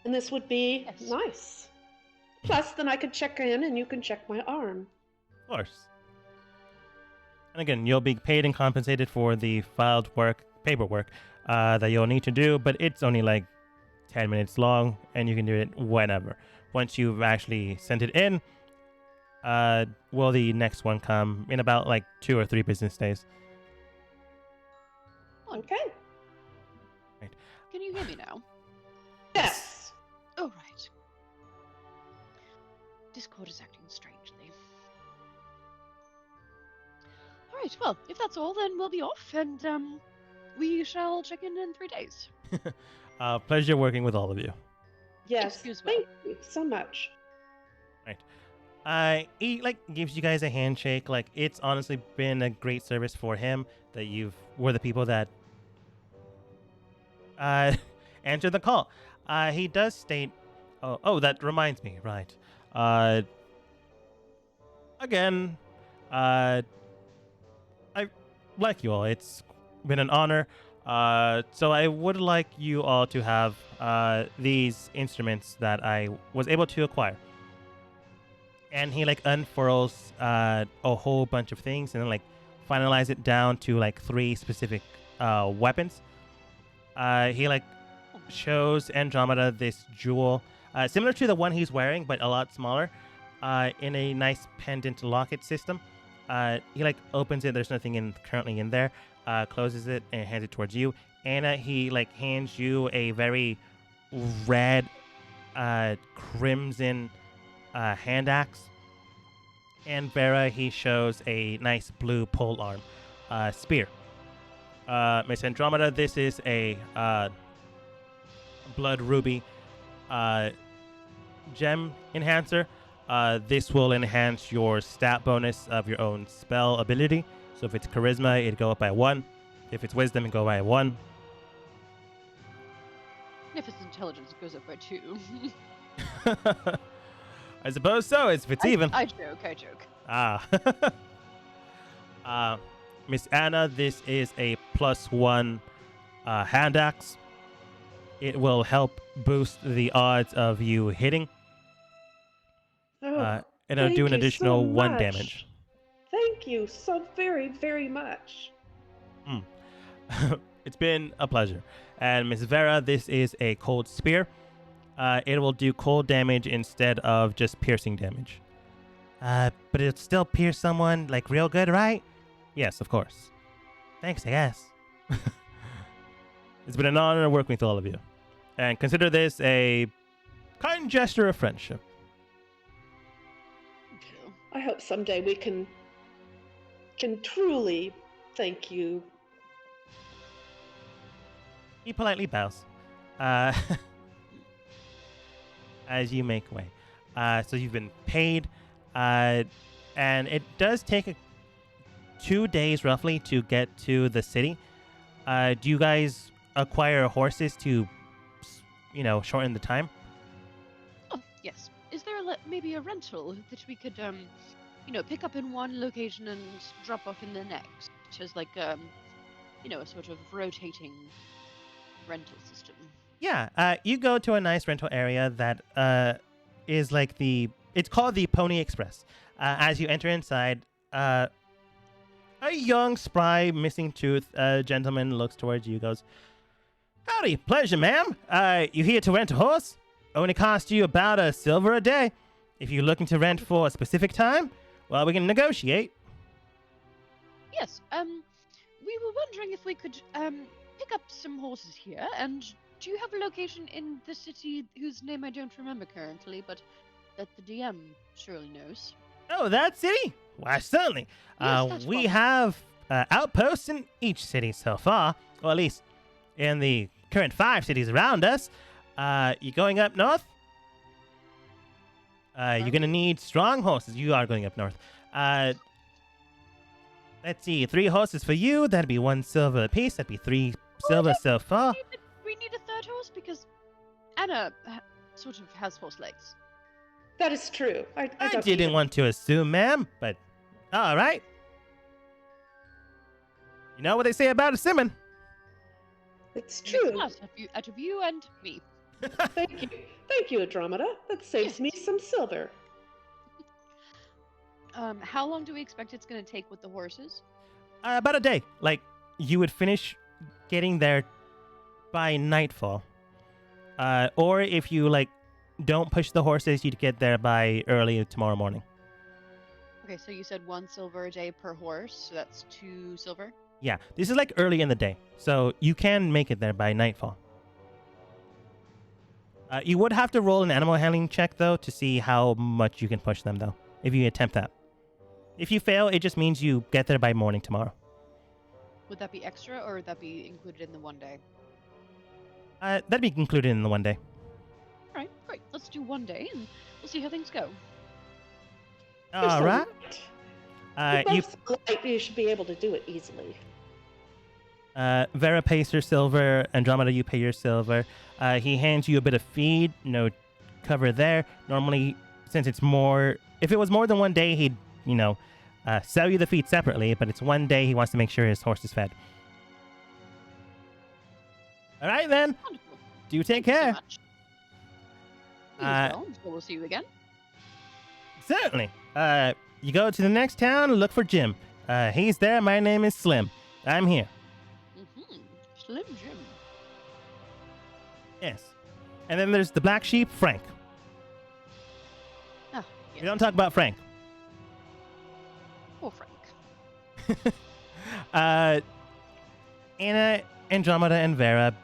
and this would be nice. Plus, then I could check in and you can check my arm. Of course. And again, you'll be paid and compensated for the filed paperwork that you'll need to do, but it's only like 10 minutes long, and you can do it whenever. Once you've actually sent it in, will the next one come in about like 2 or 3 business days. Okay. Can you hear me now? Yes. Oh, right. Discord is acting strangely. Alright, well, if that's all, then we'll be off, and, we shall check in 3 days. Pleasure working with all of you. Yes, thank you so much. Right. He gives you guys a handshake. Like, it's honestly been a great service for him that were the people that answered the call. He does state, oh, that reminds me, right. Again, I like you all. It's been an honor. So I would like you all to have these instruments that I was able to acquire. And he unfurls a whole bunch of things and then finalize it down to 3 specific weapons. He shows Andromeda this jewel, similar to the one he's wearing, but a lot smaller, in a nice pendant locket system. He opens it. There's nothing currently in there. Closes it and hands it towards you. Anna, he hands you a very red, crimson hand axe. And Vera, he shows a nice blue pole arm spear. Miss Andromeda, this is a blood ruby gem enhancer. This will enhance your stat bonus of your own spell ability. So if it's charisma, it'd go up by 1. If it's wisdom, it'd go by 1. If it's intelligence, it goes up by 2. I suppose so, if it's even. I joke. Miss Anna, this is a +1 hand axe. It will help boost the odds of you hitting. And it'll do an additional 1 damage. Thank you so very, very much. It's been a pleasure. And Miss Vera, this is a cold spear. It will do cold damage instead of just piercing damage. But it'll still pierce someone real good, right? Yes, of course. Thanks, I guess. It's been an honor working with all of you. And consider this a kind gesture of friendship. Thank you. I hope someday we can truly thank you. He politely bows. As you make way. So you've been paid. And it does take 2 days roughly to get to the city. Do you guys acquire horses to, shorten the time? Oh, yes. Is there maybe a rental that we could, pick up in one location and drop off in the next? As a sort of rotating rental system. Yeah, you go to a nice rental area that is it's called the Pony Express. As you enter inside, a young, spry, missing tooth gentleman looks towards you, goes, "Howdy, pleasure, ma'am. You here to rent a horse? Only cost you about $1 silver a day. If you're looking to rent for a specific time, well, we can negotiate." Yes, we were wondering if we could, pick up some horses here, and do you have a location in the city whose name I don't remember currently, but that the DM surely knows? Oh, that city? Why, certainly. Yes, we have outposts in each city so far, or at least in the current 5 cities around us. You going up north? You're going to need strong horses. You are going up north. Let's see, 3 horses for you. That'd be 1 silver apiece. That'd be 3 silver so far. We need a 3rd horse because Anna sort of has horse legs. That is true. I didn't want to assume, ma'am, but all right. You know what they say about a Simon? It's true. Out of you and me. Thank you, Andromeda. That saves me some silver. How long do we expect it's going to take with the horses? About a day. You would finish getting there by nightfall. Or if you, don't push the horses, you'd get there by early tomorrow morning. Okay, so you said 1 silver a day per horse, so that's 2 silver? Yeah, this is, early in the day, so you can make it there by nightfall. You would have to roll an animal handling check, though, to see how much you can push them, though, if you attempt that. If you fail, it just means you get there by morning tomorrow. Would that be extra, or would that be included in the 1 day? That'd be included in the 1 day. All right, great. Let's do 1 day, and we'll see how things go. All right. You should be able to do it easily. Vera pays her silver. Andromeda, you pay your silver. He hands you a bit of feed. No cover there. Normally, since it's more... If it was more than 1 day, he'd, sell you the feed separately. But it's 1 day. He wants to make sure his horse is fed. All right, then. Wonderful. Do take Thank you care. so much. So we'll see you again. Certainly. You go to the next town, look for Jim. He's there. My name is Slim. I'm here. Slim Jim. Yes. And then there's the black sheep, Frank. Ah, yes. We don't talk about Frank. Poor Frank. Anna, Andromeda, and Vera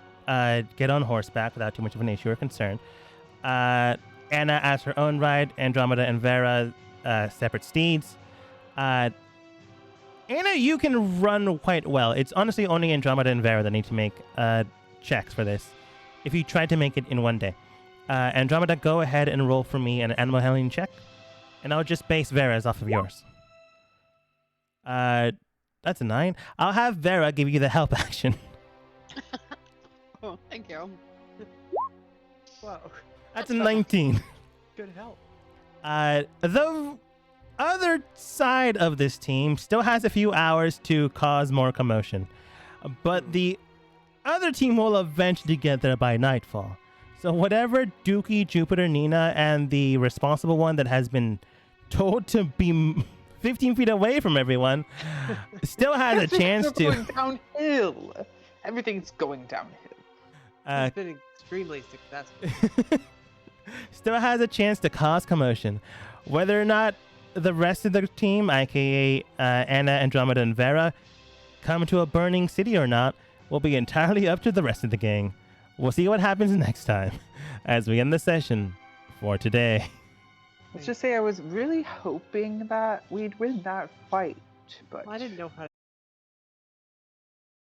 get on horseback without too much of an issue or concern. Anna has her own ride. Andromeda and Vera separate steeds. Anna, you can run quite well. It's honestly only Andromeda and Vera that need to make checks for this. If you try to make it in 1 day. Andromeda, go ahead and roll for me an animal handling check. And I'll just base Vera's off of yours. That's a 9. I'll have Vera give you the help action. Oh, thank you. Whoa. That's a 19. Good help. The other side of this team still has a few hours to cause more commotion. But the other team will eventually get there by nightfall. So whatever Dookie, Jupiter, Nina, and the responsible one that has been told to be 15 feet away from everyone still has a chance to... going downhill. Everything's going downhill. It's been extremely successful. Still has a chance to cause commotion. Whether or not the rest of the team, aka Anna, Andromeda, and Vera, come to a burning city or not will be entirely up to the rest of the gang. We'll see what happens next time as we end the session for today. Let's just say I was really hoping that we'd win that fight, but I didn't know how